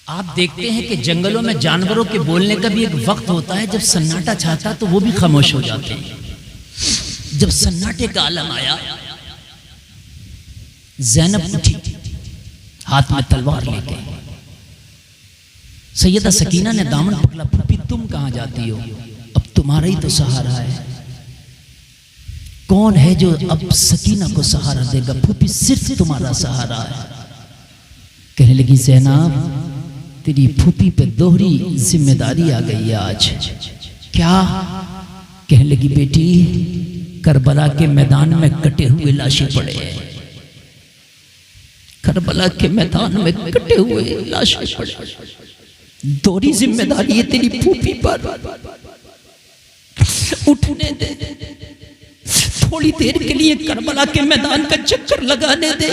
Speaker 3: आप देखते हैं कि जंगलों में जानवरों के बोलने का भी एक वक्त होता है, जब सन्नाटा छाता तो वो भी खामोश हो जाते हैं। जब सन्नाटे का आलम आया, ज़ैनब उठी, हाथ में तलवार लेके। सैयदा सकीना ने दामन पकड़ा, फूफी तुम कहां जाती हो? अब तुम्हारा ही तो सहारा है। कौन है जो अब सकीना को सहारा देगा? फूफी सिर्फ तुम्हारा सहारा है। कहने लगी ज़ैनब तेरी फूफी पे दोहरी जिम्मेदारी आ गई है आज। क्या? कहने लगी बेटी करबला के मैदान में कटे हुए लाशें पड़े हैं, करबला के मैदान में कटे हुए लाशें पड़े, दोहरी जिम्मेदारी है तेरी फूफी पर। उठने दे, थोड़ी देर के लिए करबला के मैदान का चक्कर लगाने दे,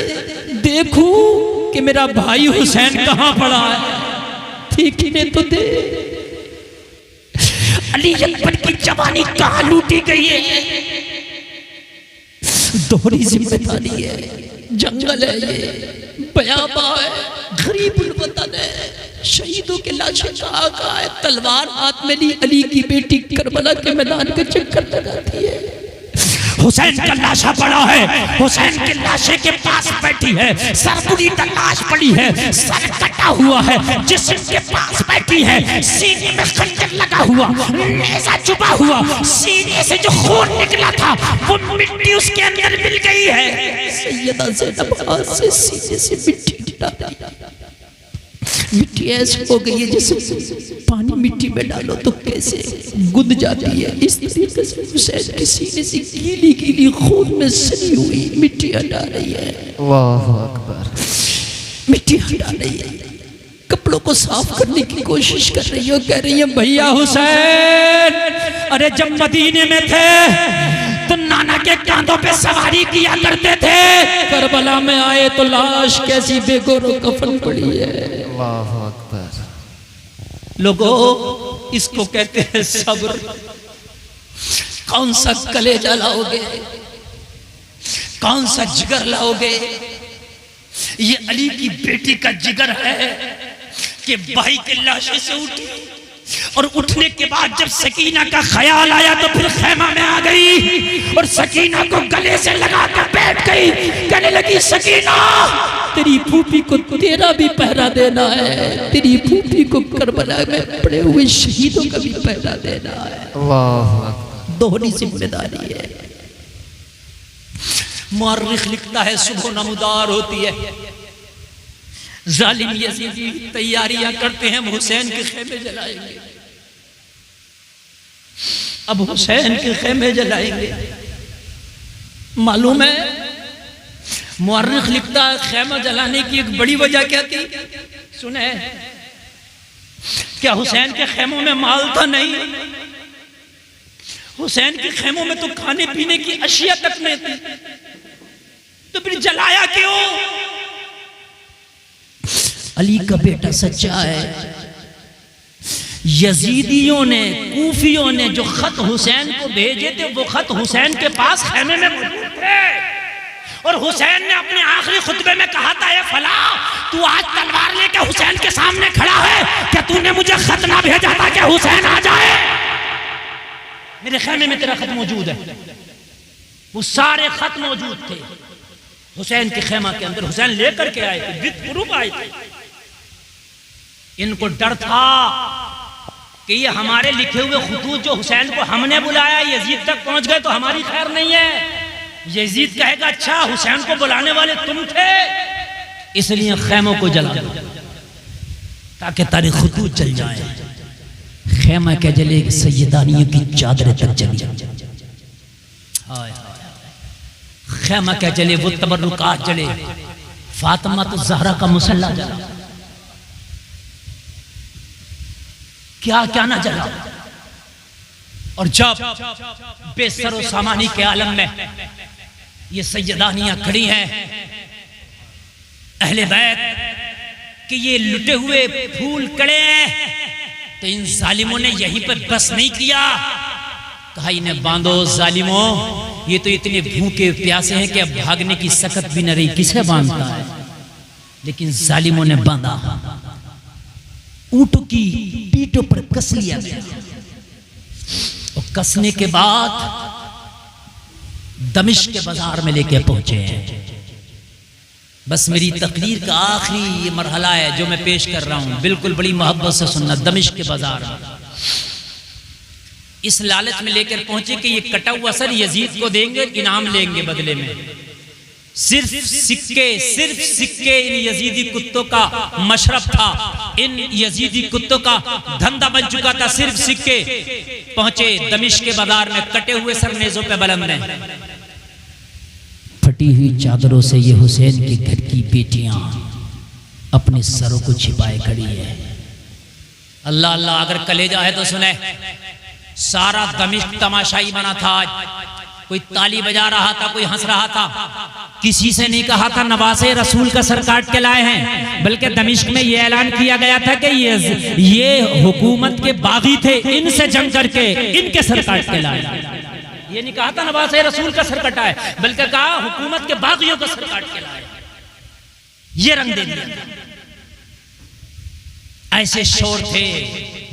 Speaker 3: देखूं कि मेरा भाई हुसैन कहां पड़ा है, देखने तो दे। अली अकबर की जवानी कहां लूटी गई है? दोहरी जिम्मेदारी है, जंगल है ये, बयाबा है, गरीब वतन है, शहीदों के लाशें कहाँ है। तलवार हाथ में ली, अली की बेटी करबला के मैदान का चक्कर लगाती है।
Speaker 1: हुसैन का लाशा पड़ा है, हुसैन के लाशे के पास बैठी है, सरपुरी का लाश पड़ी है, सर कटा हुआ है, जिस्म के पास बैठी है, सीने में खंजर लगा हुआ, नेज़ा चुभा हुआ, सीने से जो खून निकला था वो मिट्टी उसके अंदर मिल गई है।
Speaker 3: सैयदा ज़ैनब हाथ से सीने से मिट्टी गिरा, मिट्टी ऐसी हो गई है जैसे पानी मिट्टी में डालो तो कैसे गुद जाती है, इस तरीके से हुसैन के सीने से गीली गीली खून में सनी हुई मिट्टी हटा रही है।
Speaker 5: अल्लाहु अकबर।
Speaker 3: मिट्टी हटा रही है, कपड़ों को साफ करने की कोशिश कर रही है, कह रही है भैया हुसैन, अरे जब मदीने में थे तो नाना के कांधों पे सवारी किया करते थे, करबला में आए तो लाश कैसी बेगोरो कफन पड़ी है।
Speaker 5: अल्लाहु अकबर।
Speaker 3: लोगों, इसको कहते हैं सब्र। कौन सा कलेजा लाओगे, कौन सा जिगर लाओगे? ये अली की बेटी का जिगर है कि भाई के लाशे से उठी, और उठने के बाद जब सकीना का ख्याल आया तो फिर खेमा में आ गई और सकीना को गले से लगा कर बैठ गई। कहने लगी सकीना, तेरी फूफी को तेरा भी पहरा देना है, तेरी फूफी को करबला में पड़े हुए शहीदों का भी पहरा देना है।
Speaker 5: अल्लाहु अकबर।
Speaker 3: दोहरी जिम्मेदारी है। मुअर्रिख लिखता है सुबह नमदार होती है, जालिम यजीदी तैयारियां करते हैं, हुसैन के खेमे जलाएंगे। अब हुसैन के खेमे जलाएंगे, मालूम है मुअर्रिख लिखता है खेमा जलाने की एक बड़ी वजह क्या थी? सुने, क्या हुसैन के खेमों में माल था? नहीं, हुसैन के खेमों में तो खाने पीने की अशिया तक नहीं थी, तो फिर जलाया क्यों? अली का बेटा सच्चा है,
Speaker 2: यजीदियों ने, कूफियों ने जो खत हुसैन को भेजे थे वो खत हुसैन के पास खेमे में मौजूद थे। और हुसैन ने अपने आखिरी खुतबे में कहा था, ए फला तू आज तलवार लेकर हुसैन के सामने खड़ा है, क्या तूने मुझे खत ना भेजा था कि हुसैन आ जाए? मेरे खेमे में तेरा खत मौजूद है। वो सारे खत मौजूद थे हुसैन के खेमा के अंदर। हुसैन लेकर के आए थे, विद प्रूफ आए थे। इनको डर था कि ये हमारे लिखे हुए खुतूत जो हुसैन को हमने बुलाया यजीद तक पहुंच गए तो हमारी खैर नहीं है। यजीद कहेगा अच्छा हुसैन को बुलाने वाले तुम थे, इसलिए खेमों को जला दो ताकि तारीख खुतूत जल जाए। खेमा के जले सैयदानियों की चादरें तक जली। खेमा के जले वो तबर्रुकात जले। फातिमा तो ज़हरा का मुसल्ला जला। क्या क्या ना जला। और जब बेसरो सामानी के आलम में ये सैयदानियां खड़ी हैं, अहले बैत कि ये लुटे हुए फूल कड़े हैं, तो इन जालिमों ने यहीं पर बस नहीं किया, कहा इन्हें बांधो जालिमों, ये तो इतने भूखे प्यासे हैं कि अब भागने की सकत भी न रही, किसे बांधता है। लेकिन जालिमों ने बांधा, ऊंटों की पीठों पर कस लिया गया। और कसने के बाद दमिश्क के बाजार में लेके पहुंचे हैं। बस मेरी तकरीर का आखिरी ये मरहला है जो मैं पेश कर रहा हूं, बिल्कुल बड़ी मोहब्बत से सुनना। दमिश्क के बाजार में इस लालच में लेकर पहुंचे कि ये कटा हुआ सर यजीद को देंगे, इनाम लेंगे बदले में। सिर्फ सिक्के इन यजीदी कुत्तों का मशरफ था, इन यजीदी कुत्तों का धंधा बन चुका था, सिर्फ सिक्के। पहुंचे दमिश्क के बाजार में, कटे हुए सर नेज़ों पे बुलंद हैं, फटी हुई चादरों से ये हुसैन के घर की बेटियां अपने सरों को छिपाए खड़ी है। अल्लाह अल्लाह, अगर कलेजा है तो सुने। सारा दमिश्क तमाशाई बना था। कोई ताली बजा रहा था, कोई हंस रहा था। किसी से नहीं कहा था नवासे रसूल का सर काट के लाए हैं, बल्कि दमिश्क में यह ऐलान किया गया था कि ये हुकूमत के बागी थे, इनसे जंग करके इनके सर काट के लाए। ये नहीं कहा था नवासे रसूल का सर कटा है, बल्कि कहा हुकूमत के बागियों का सर काट के लाए। ये रंग दे दिया। ऐसे शोर थे,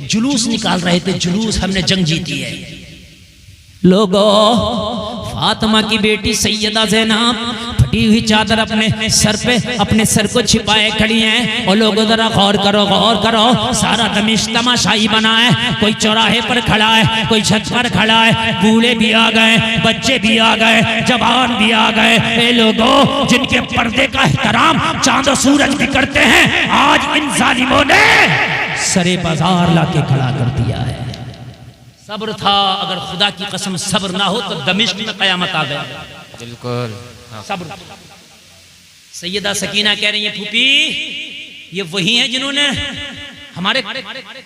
Speaker 2: जुलूस निकाल रहे थे, जुलूस हमने जंग जीती है। लोगों, फातिमा की बेटी सैयदा ज़ैनब फटी हुई चादर अपने सर पे, अपने सर को छिपाए खड़ी हैं। और लोगों जरा गौर करो, गौर करो, सारा दमिश्क तमाशाई बना है। कोई चौराहे पर खड़ा है, कोई छत पर खड़ा है। बूढ़े भी आ गए, बच्चे भी आ गए, जवान भी आ गए। ए लोगों, जिनके पर्दे का एहतराम चांद और सूरज भी करते हैं, आज इन जालिमों ने सरे बाजार लाके खड़ा कर दिया है। सब्र था, अगर खुदा की कसम सब्र ना हो तो दमिश्क में कयामत आ गया।
Speaker 5: बिल्कुल
Speaker 2: सब्र। सैयदा सकीना कह रही है, फूफी ये वही हैं जिन्होंने हमारे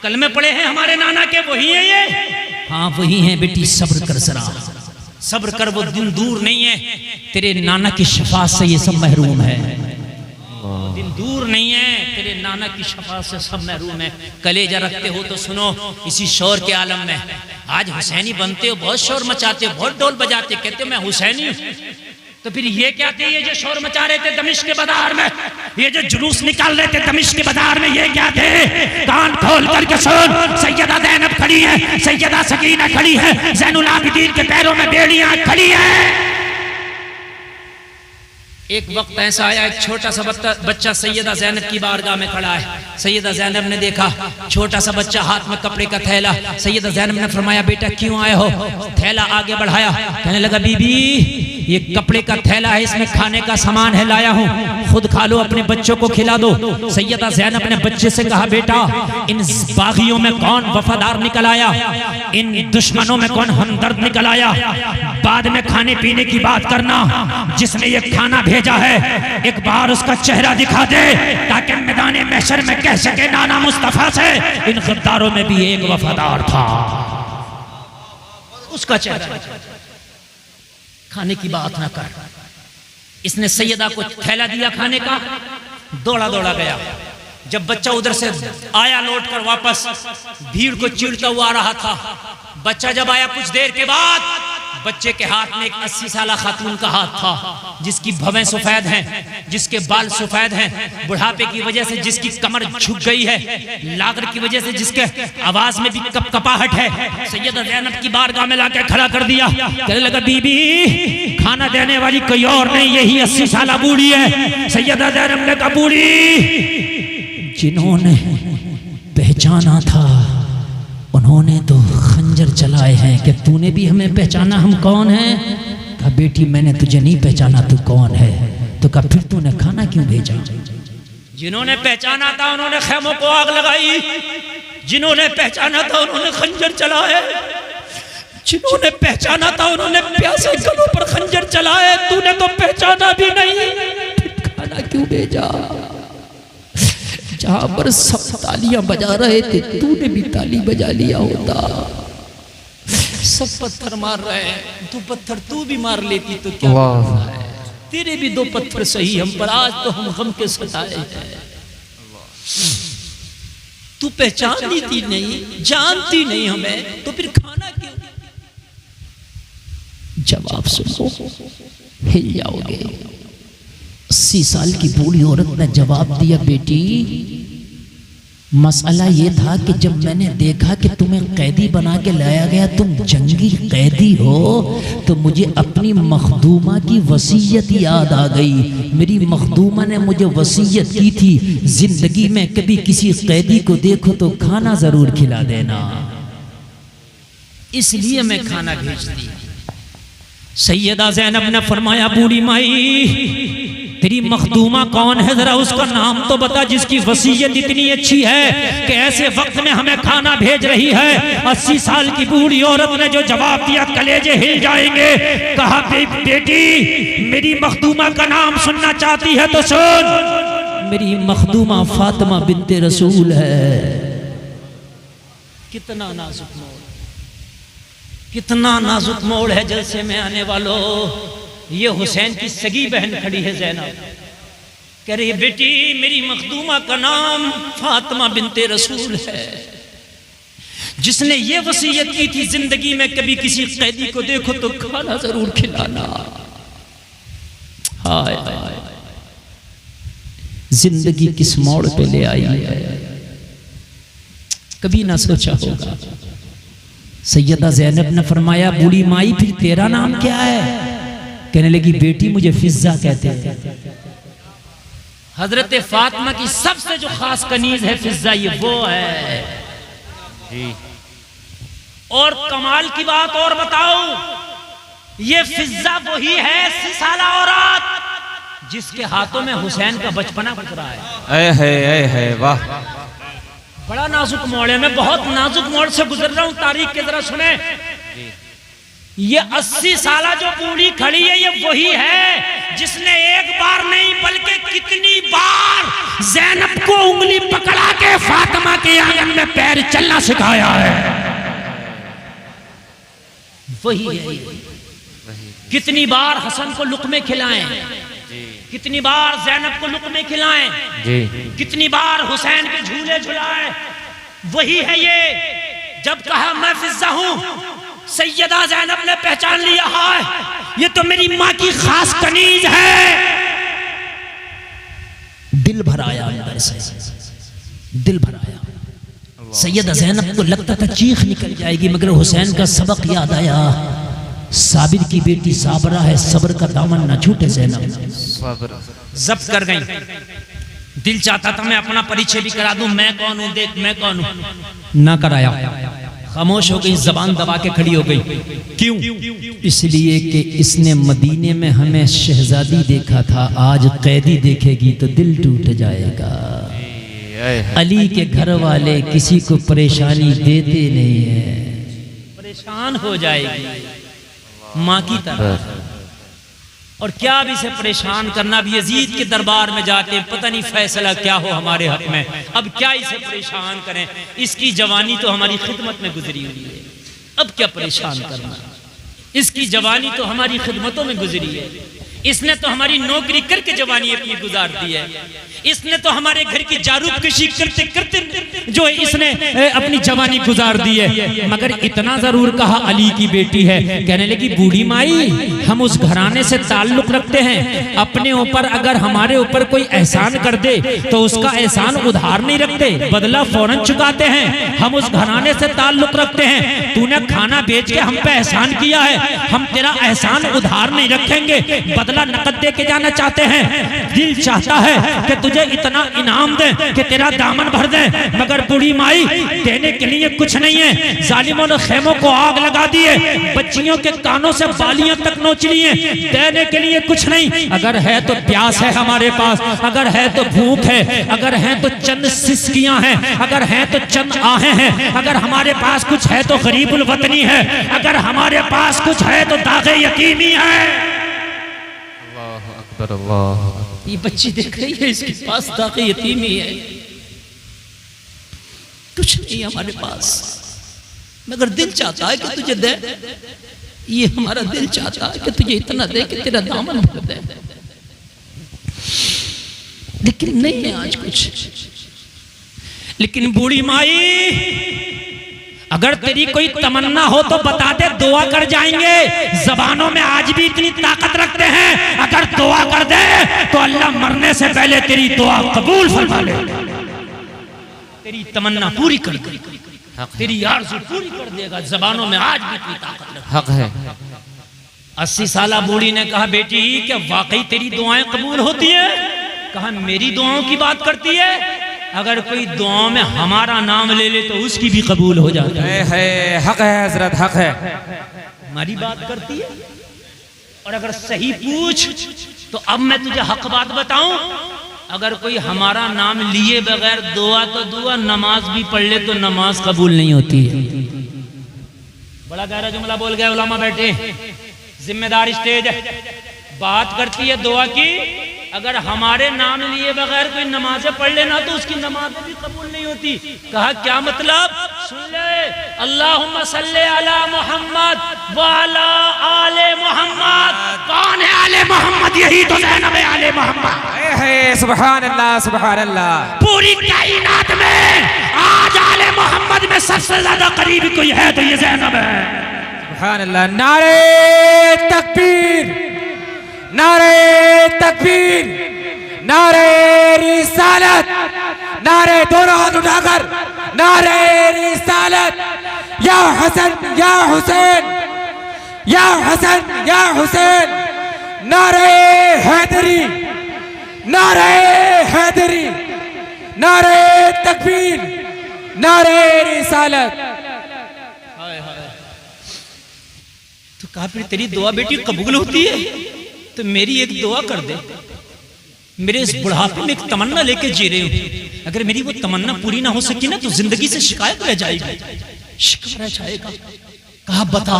Speaker 2: कलमे पढ़े हैं, हमारे नाना के, वही हैं ये? हाँ वही हैं बेटी, सब्र कर जरा, सब्र कर, वो दिन दूर नहीं है, तेरे नाना की शफाअत से ये सब महरूम है। दिन दूर नहीं है, तेरे नाना की शफाअत से सब महरूम है। कलेजा रखते हो तो सुनो, इसी शोर के आलम में आज हुसैनी बनते हो, बहुत शोर मचाते हो, बहुत ढोल बजाते, कहते हो मैं हुसैनी हूं। तो फिर ये क्या थे, ये जो शोर मचा रहे थे दमिश्क के बाजार में, ये जो जुलूस निकाल रहे थे दमिश्क के बाजार में, ये क्या थे? कान खोल करके सुन, सैयदा ज़ैनब खड़ी है, सैयदा सकीना खड़ी है, ज़ैनुल आबिदीन के पैरों में बेड़ियां खड़ी है। एक वक्त ऐसा आया, एक छोटा सा बच्चा सैयदा ज़ैनब की बारगाह में खड़ा है। सैयदा ज़ैनब ने देखा छोटा सा बच्चा, हाथ में कपड़े का थैला। सैयदा ज़ैनब ने फरमाया, बेटा क्यों आए हो? थैला आगे बढ़ाया, कहने लगा, बीबी ये कपड़े का थैला है, इसमें खाने का सामान है, लाया हूँ, खुद खा लो, अपने बच्चों को खिला दो। सैयदा ज़ैनब ने बच्चे से कहा, बेटा इन बागियों में कौन वफादार निकल आया, इन दुश्मनों में कौन हमदर्द निकल आया? बाद में खाने पीने की बात करना, जिसने ये खाना भेजा है एक बार उसका चेहरा दिखा दे, ताकि मैदान महशर में कह सके नाना मुस्तफा से इन गद्दारों में भी एक वफादार था, उसका चेहरा। खाने की बात ना कर। इसने सैयदा को थैला दिया खाने का, दौड़ा दौड़ा गया, जब बच्चा उधर से आया लौट कर वापस, भीड़ को चीरता हुआ आ रहा था। बच्चा जब आया कुछ देर के बाद, बच्चे के हाथ में एक 80 साला खातून का हाथ था, जिसकी भवें सफेद हैं, जिसके बाल सफेद हैं, बुढ़ापे की वजह से जिसकी कमर झुक गई है, लागर की वजह से जिसके आवाज में भी कपकपाहट है। सैयदा ज़ैनब की बारगाह में लाकर खड़ा कर दिया। कहने लगा, बीबी खाना देने वाली कोई और नहीं, यही 80 साला बूढ़ी है। सैयदा ज़ैनब ने कहा, बूढ़ी जिन्होंने पहचाना था उन्होंने तो खंजर चलाए हैं, कि तूने भी हमें पहचाना हम कौन हैं? कहा, बेटी मैंने तुझे नहीं पहचाना, तू कौन है? तो कहा, फिर तूने खाना क्यों भेजा? जिन्होंने पहचाना था उन्होंने खेमों को आग लगाई, जिन्होंने पहचाना था उन्होंने खंजर चलाए, जिन्होंने पहचाना था उन्होंने प्यासे गलों पर खंजर चलाए, तूने तो पहचाना भी नहीं, खाना क्यों भेजा? जहां पर सब तालियां बजा रहे थे तूने भी ताली बजा लिया होता। सब पत्थर मार रहे हैं, तू पत्थर तू भी मार लेती तो क्या होता है? तेरे भी 2 पत्थर सही हम पर, आज तो हम गम के सताए हैं। तू पहचानती थी नहीं, जानती नहीं हमें, तो फिर खाना क्यों? जवाब सुनो, हिल जाओगे। 80 साल की बूढ़ी औरत ने जवाब दिया, बेटी मसला ये था कि जब मैंने देखा कि तुम्हें कैदी बना के लाया गया, तुम जंगी कैदी हो, तो मुझे अपनी मखदूमा की वसीयत याद आ गई। मेरी मखदूमा ने मुझे वसीयत की थी, जिंदगी में कभी किसी कैदी को देखो तो खाना जरूर खिला देना, इसलिए मैं खाना भेजती। सैयदा ज़ैनब ने फरमाया, बूढ़ी माई तेरी मखदूमा कौन है, जरा उसका नाम तो बता, जिसकी वसीयत इतनी अच्छी है कि ऐसे वक्त में हमें खाना भेज रही है। 80 साल की बूढ़ी औरत ने जो जवाब दिया, कलेजे हिल जाएंगे। कहा, बेटी मेरी मखदूमा का नाम सुनना चाहती है तो सुन, मेरी मखदूमा फातिमा बिन्ते रसूल है। कितना नाजुक मोड़, कितना नाजुक मोड़ है जलसे में आने वालों। ये हुसैन की सगी बहन खड़ी है ज़ैनब, कह रही है, बेटी मेरी मखदूमा का नाम फातिमा बिन्ते रसूल है, जिसने ये वसीयत की थी, जिंदगी में कभी किसी कैदी को देखो तो खाना जरूर खिलाना। हाय हाय, जिंदगी किस मोड़ पे ले आई है, कभी ना सोचा होगा। सैयदा ज़ैनब ने फरमाया, बूढ़ी माई फिर तेरा नाम क्या है? कहने लगी, बेटी मुझे फिजा कहते हैं। हजरत फातिमा की सबसे जो खास कनीज है फिजा, ये वो है जी। और कमाल की बात और बताओ, ये फिजा वही है 80 साला औरत जिसके हाथों में हुसैन का बचपना गुजरा है।
Speaker 5: वाह,
Speaker 2: बड़ा नाजुक मोड़ है, मैं बहुत नाजुक मोड़ से गुजर रहा हूं तारीख के, जरा सुने। ये 80 साला जो बूढ़ी खड़ी है, ये वही है जिसने एक बार नहीं बल्कि कितनी बार ज़ैनब को उंगली पकड़ा के फातिमा के आंगन में पैर चलना सिखाया है। वही है। कितनी बार हसन को लुक़मे खिलाएं, कितनी बार ज़ैनब को लुक़मे खिलाएं, कितनी बार हुसैन के झूले झुलाएं, वही है ये। जब कहा मैं फिजा हूं, सैयदा ज़ैनब ने पहचान लिया है, ये तो मेरी माँ की खास कनीज है। दिल भर आया अंदर से, दिल भर आया। सैयदा ज़ैनब को लगता था चीख निकल जाएगी, मगर हुसैन का सबक याद आया। साबिर की बेटी साबरा है, सब्र का दामन न छूटे ज़ैनब। जब्त कर गई। दिल चाहता था मैं अपना परिचय भी करा दूं, मैं कौन हूं, देख मैं कौन हूं, ना कराया। खामोश हो गई, जबान दबा के खड़ी हो गई। क्यों? इसलिए कि इसने मदीने में हमें शहजादी देखा था, आज कैदी देखेगी तो दिल टूट जाएगा। अली के घर वाले किसी को परेशानी देते नहीं है, परेशान हो जाएगी माँ की तरह। और क्या भी इसे परेशान करना, भी यजीद के दरबार में जाते पता नहीं फैसला क्या हो हमारे हक में, अब क्या इसे परेशान करें, इसकी जवानी तो हमारी खिदमत में गुजरी हुई है, अब क्या परेशान करना, इसकी जवानी तो हमारी खिदमतों में गुजरी है। इसने तो हमारी नौकरी करके जवानी अपनी गुजार दी है, इसने तो हमारे घर की जारूबकशी करते करते जो है इसने अपनी जवानी गुजार दी है। मगर इतना जरूर कहा, अली की बेटी है, कहने लगी बूढ़ी माई हम उस घराने से ताल्लुक रखते हैं, अपने ऊपर अगर हमारे ऊपर कोई एहसान कर दे तो उसका एहसान उधार नहीं रखते, बदला फौरन चुकाते हैं। हम उस घराने से ताल्लुक रखते हैं, तूने खाना बेच के हम पे एहसान किया है, हम तेरा एहसान उधार नहीं रखेंगे, बदला नकद दे के जाना चाहते हैं। दिल चाहता है कि तुझे इतना इनाम दे कि तेरा दामन भर दे, मगर बूढ़ी माई देने के लिए कुछ नहीं है। जालिमों ने खेमों को आग लगा दी है, बच्चियों के कानों से बालियां तक नोच ली हैं, देने के लिए कुछ नहीं। अगर है तो प्यास है हमारे पास, अगर है तो भूख है, अगर है तो चंद सिसकियां हैं, अगर है तो चंद आहें हैं, अगर हमारे पास कुछ है तो गरीबुल वतनी है, अगर हमारे पास कुछ है तो दागे यतीमी है। ये बच्ची देख रही है, इसके पास दागे यतीमी है, कुछ नहीं हमारे पास, मगर दिल चाहता है कि तुझे दे, ये हमारा दिल चाहता है कि तुझे इतना दे कि तेरा दामन भर दे, लेकिन नहीं है आज कुछ। लेकिन बूढ़ी माई अगर तेरी कोई तमन्ना हो तो बता दे, दुआ कर जाएंगे। जबानों में आज भी इतनी ताकत रखते हैं, अगर दुआ कर दे तो अल्लाह मरने से पहले तेरी दुआ कबूल फरमा ले, तेरी तमन्ना पूरी कर दे, तेरी आरज़ू पूरी कर देगा। जबानों में आज भी इतनी ताकत रखते
Speaker 5: हक है।
Speaker 2: 80 साला बूढ़ी ने कहा बेटी क्या वाकई तेरी दुआएं कबूल होती है? कहा मेरी दुआओं की बात करती है, अगर कोई दुआओं में हमारा नाम ले ले तो उसकी भी कबूल हो जाती है।
Speaker 5: हक है हजरत, हक है।
Speaker 2: हमारी बात करती है, और अगर सही पूछ तो अब मैं तुझे हक बात बताऊं, अगर कोई हमारा नाम लिए बगैर दुआ तो दुआ, नमाज भी पढ़ ले तो नमाज कबूल नहीं होती है। बड़ा गहरा जुमला बोल गए उलमा बैठे, जिम्मेदार स्टेज है, बात करती है दुआ की। अगर हमारे नाम लिए बगैर कोई नमाजें पढ़ लेना तो उसकी नमाजें भी कबूल नहीं होती। कहा क्या मतलब? सुन ले, अल्लाहुम्मा सल्ले अला मोहम्मद व अला आले मोहम्मद। कौन है आले मोहम्मद? यही तो ज़ैनब है आले मोहम्मद।
Speaker 5: सुभान अल्लाह, सुभान अल्लाह।
Speaker 2: पूरी कायनात में आज आले मोहम्मद में सबसे ज्यादा करीब कोई है तो ये ज़ैनब है।
Speaker 5: सुभान अल्लाह। नारे तकबीर, नारे तकबीर, नारे रिसालत, नारे दोनों हाथ उठाकर नारे रिसालत। या हसन या हुसैन, या हसन या हुसैन। नारे हैदरी, नारे हैदरी, नारे तकबीर, नारे रिसालत।
Speaker 2: तो कहा फिर तेरी दुआ बेटी कबूल होती है तो मेरी एक दुआ कर दे। मेरे इस बुढ़ापे में एक तमन्ना लेके जी रही हूं, अगर मेरी वो तमन्ना पूरी ना हो सकी ना तो जिंदगी से शिकायत रह जाएगी, शिकवा रह जाएगा। कहा बता,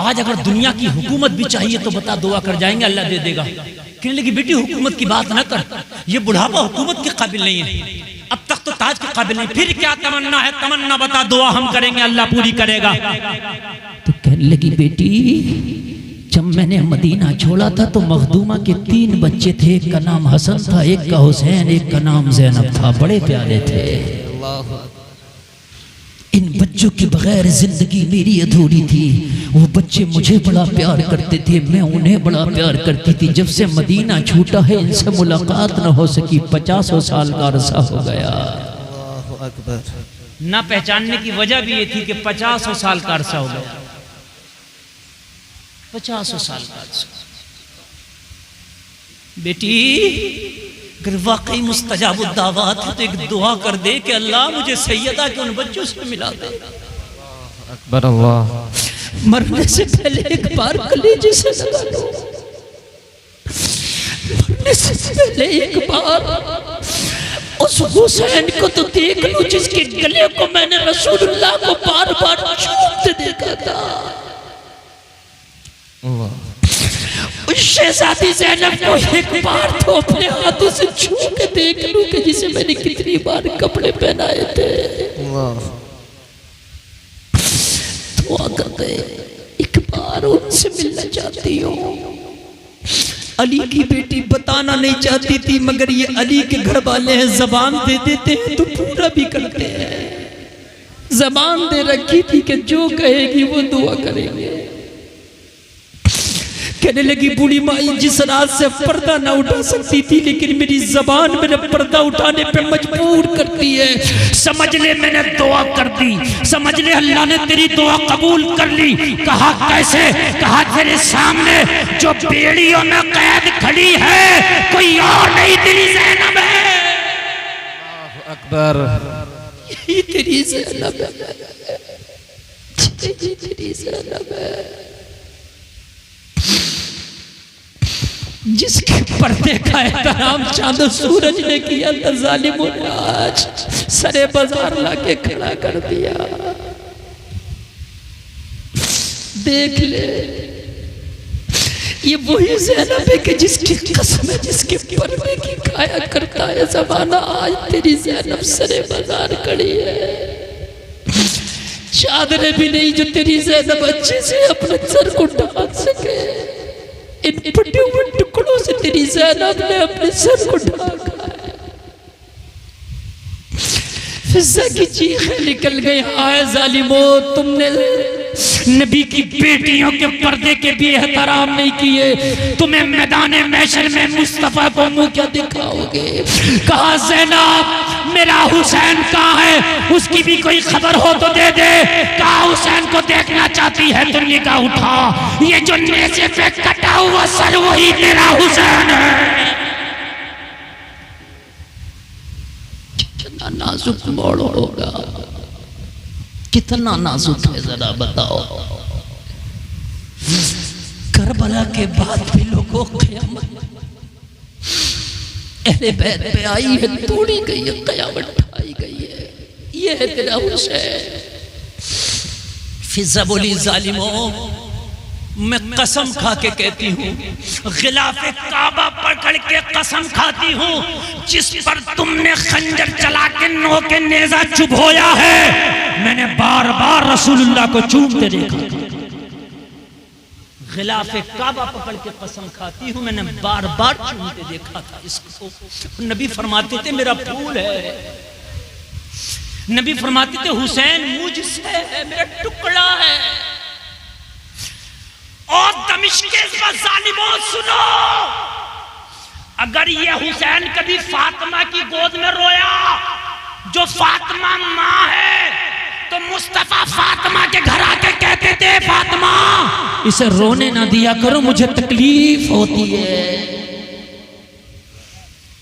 Speaker 2: आज अगर दुनिया की हुकूमत भी चाहिए तो बता, दुआ कर जाएंगे, अल्लाह दे देगा। कहने लगी बेटी हुकूमत की बात ना कर, ये बुढ़ापा हुकूमत के काबिल नहीं है, अब तक तो ताज के काबिल नहीं, फिर क्या तमन्ना है? तमन्ना बता, दुआ हम करेंगे, अल्लाह पूरी करेगा। तो कहने लगी बेटी जब मैंने मदीना छोड़ा था तो मखदूमा के 3 बच्चे थे, एक का नाम हसन था, एक का हुसैन, एक का नाम ज़ैनब था, बड़े प्यारे थे। इन बच्चों के बगैर जिंदगी मेरी अधूरी थी। वो बच्चे मुझे बड़ा प्यार करते थे, मैं उन्हें बड़ा प्यार करती थी। जब से मदीना छूटा है इनसे मुलाकात न हो सकी, 50 साल का अरसा हो गया। न पहचानने की वजह भी ये थी कि 50 साल का अरसा हो गया, 50 साल का अरसा। बेटी अगर वाकई मुस्तजाब दावत है तो एक दुआ कर दे कि अल्लाह मुझे सैयदा के उन बच्चों से मिला दे।
Speaker 5: अकबर अल्लाह।
Speaker 2: मरने से पहले एक बार कलेजे से लगा लो, मरने से पहले एक बार उस हुसैन को तो देख लो जिसके गले को मैंने रसूलुल्लाह को बार बार चूमते देखा था। उस शहजादी ज़ैनब को एक बार तो अपने हाथों से छू के देख लूं कि जिसे मैंने कितनी बार कपड़े पहनाए थे। तो अगर एक बार उनसे मिलना चाहती हूँ, अली की बेटी बताना नहीं चाहती थी, मगर ये अली के घर वाले हैं, जबान दे देते हैं तो पूरा भी करते हैं। जबान दे रखी थी कि जो कहेगी वो दुआ करेंगे। कहने लगी बूढ़ी माई, जिस रात से पर्दा ना उठा सकती थी, लेकिन मेरी जबान मेरे पर्दा उठाने पे मजबूर करती है।
Speaker 1: समझ ले मैंने दुआ कर दी, समझ ले अल्लाह ने तेरी दुआ कबूल कर ली। कहा कैसे? कहा तेरे सामने जो बेड़ियों में कैद खड़ी है कोई और नहीं, तेरी ज़ैनब है।
Speaker 5: अकबर।
Speaker 2: यही तेरी ज़ैनब है, यही तेरी ज़ैनब है, जिसके पर्दे का एहतराम चांद सूरज ने किया था, जालिमों ने आज सरे बाजार लाके खड़ा कर दिया। देख ले, ये वही ज़ैनब है कि जिसकी कसम है, जिसके पर्दे की काया करता है ज़माना। आज तेरी ज़ैनब सरे बाजार खड़ी है, चादरें भी नहीं जो तेरी ज़ैनब अच्छे से अपने सर को ढांक सके। इन फटे हुए टुकड़ों से तेरी ज़ैनब ने अपने सर को ढांका है। फिजा की चीखें निकल गई, हाय जालिमो, तुमने नबी की बेटियों के पर्दे के भी एहतराम नहीं किए, तुम्हें मैदान महशर में मुस्तफा को मुंह क्या दिखाओगे? कहा ज़ैनब मेरा हुसैन कहाँ है, उसकी भी कोई खबर हो तो दे दे। कहा हुसैन को देखना चाहती है तो निगाह उठा, ये जो नेज़े पे कटा हुआ सर वही तेरा हुसैन है। कितना नाजुक मोड़ होगा, कितना नाजुक है जरा बताओ। करबला के बाद भी लोगों क़यामत अहले बैत पे आई है, तोड़ी गई है, क़यामत ढाई गई है। ये है तेरा हुसैन। फिजा बोली, जालिमों मैं कसम खा के कहती हूँ, गिलाफे काबा पकड़ के कसम खाती हूँ, जिस पर तुमने खंजर चला के नोके नेजा चुभोया है, मैंने बार बार रसूलुल्लाह को चूमते देखा। गिलाफे काबा पकड़ के कसम खाती हूँ, मैंने बार बार चूमते देखा था इसको। नबी फरमाते थे मेरा फूल है, नबी फरमाते थे हुसैन मुझसे है, मेरा टुकड़ा है। और दमिश्क के ज़ालिमों सुनो, अगर ये हुसैन कभी फातिमा की गोद में रोया, जो फातिमा माँ है, तो मुस्तफा फातिमा के घर आके कहते थे, फातिमा इसे रोने ना दिया करो, मुझे तकलीफ होती है।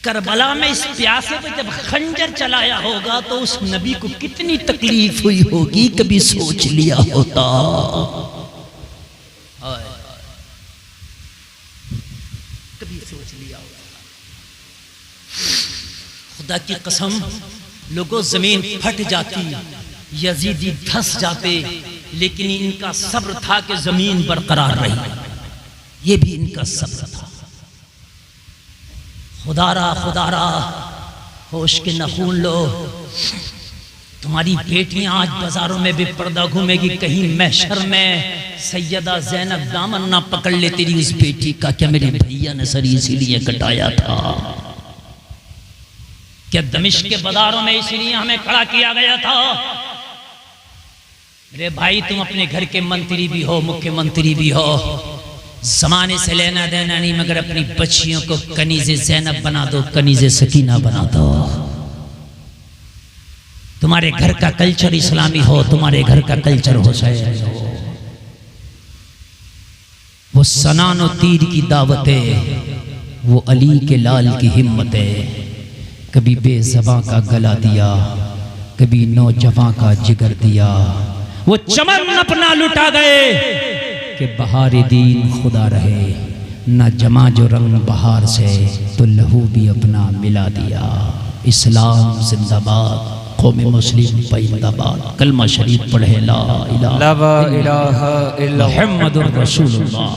Speaker 2: करबला में इस प्यासे पे जब खंजर चलाया होगा तो उस नबी को कितनी तकलीफ हुई होगी, कभी सोच लिया होता। कभी सोच लिया होगा। खुदा की कसम, लोगों जमीन फट जाती, यजीदी धस जाते, लेकिन इनका सब्र था कि जमीन बरकरार रही। ये भी इनका सब्र था। खुदारा होश के नखून लो, तुम्हारी बेटियां आज बाजारों में बेपर्दा घूमेगी, कहीं महशर में सैयदा ज़ैनब दामन ना पकड़ ले तेरी उस बेटी का, क्या मेरे भैया ने सर इसीलिए कटाया था? क्या दमिश्क के बाजारों में इसीलिए हमें खड़ा किया गया था? मेरे भाई, तुम अपने घर के मंत्री भी हो, मुख्यमंत्री भी हो, जमाने से लेना देना नहीं, मगर अपनी बच्चियों को कनीज़े ज़ैनब बना दो, कनीज़े सकीना बना दो। तुम्हारे घर का कल्चर इस्लामी हो, तुम्हारे घर का कल्चर हुसैन हो। वो सनान और तीर की दावतें, वो अली के लाल की हिम्मतें, कभी बेज़बां का गला दिया, कभी नौजवां का जिगर दिया। वो चमन अपना लुटा गए कि बहार दीन खुदा रहे, न जमा जो रंग बहार से तो लहू भी अपना मिला दिया। इस्लाम जिंदाबाद, कौम मुस्लिम जिंदाबाद। कलमा शरीफ पढ़े ला इलाहा इल्लल्लाह मुहम्मदुर रसूलुल्लाह।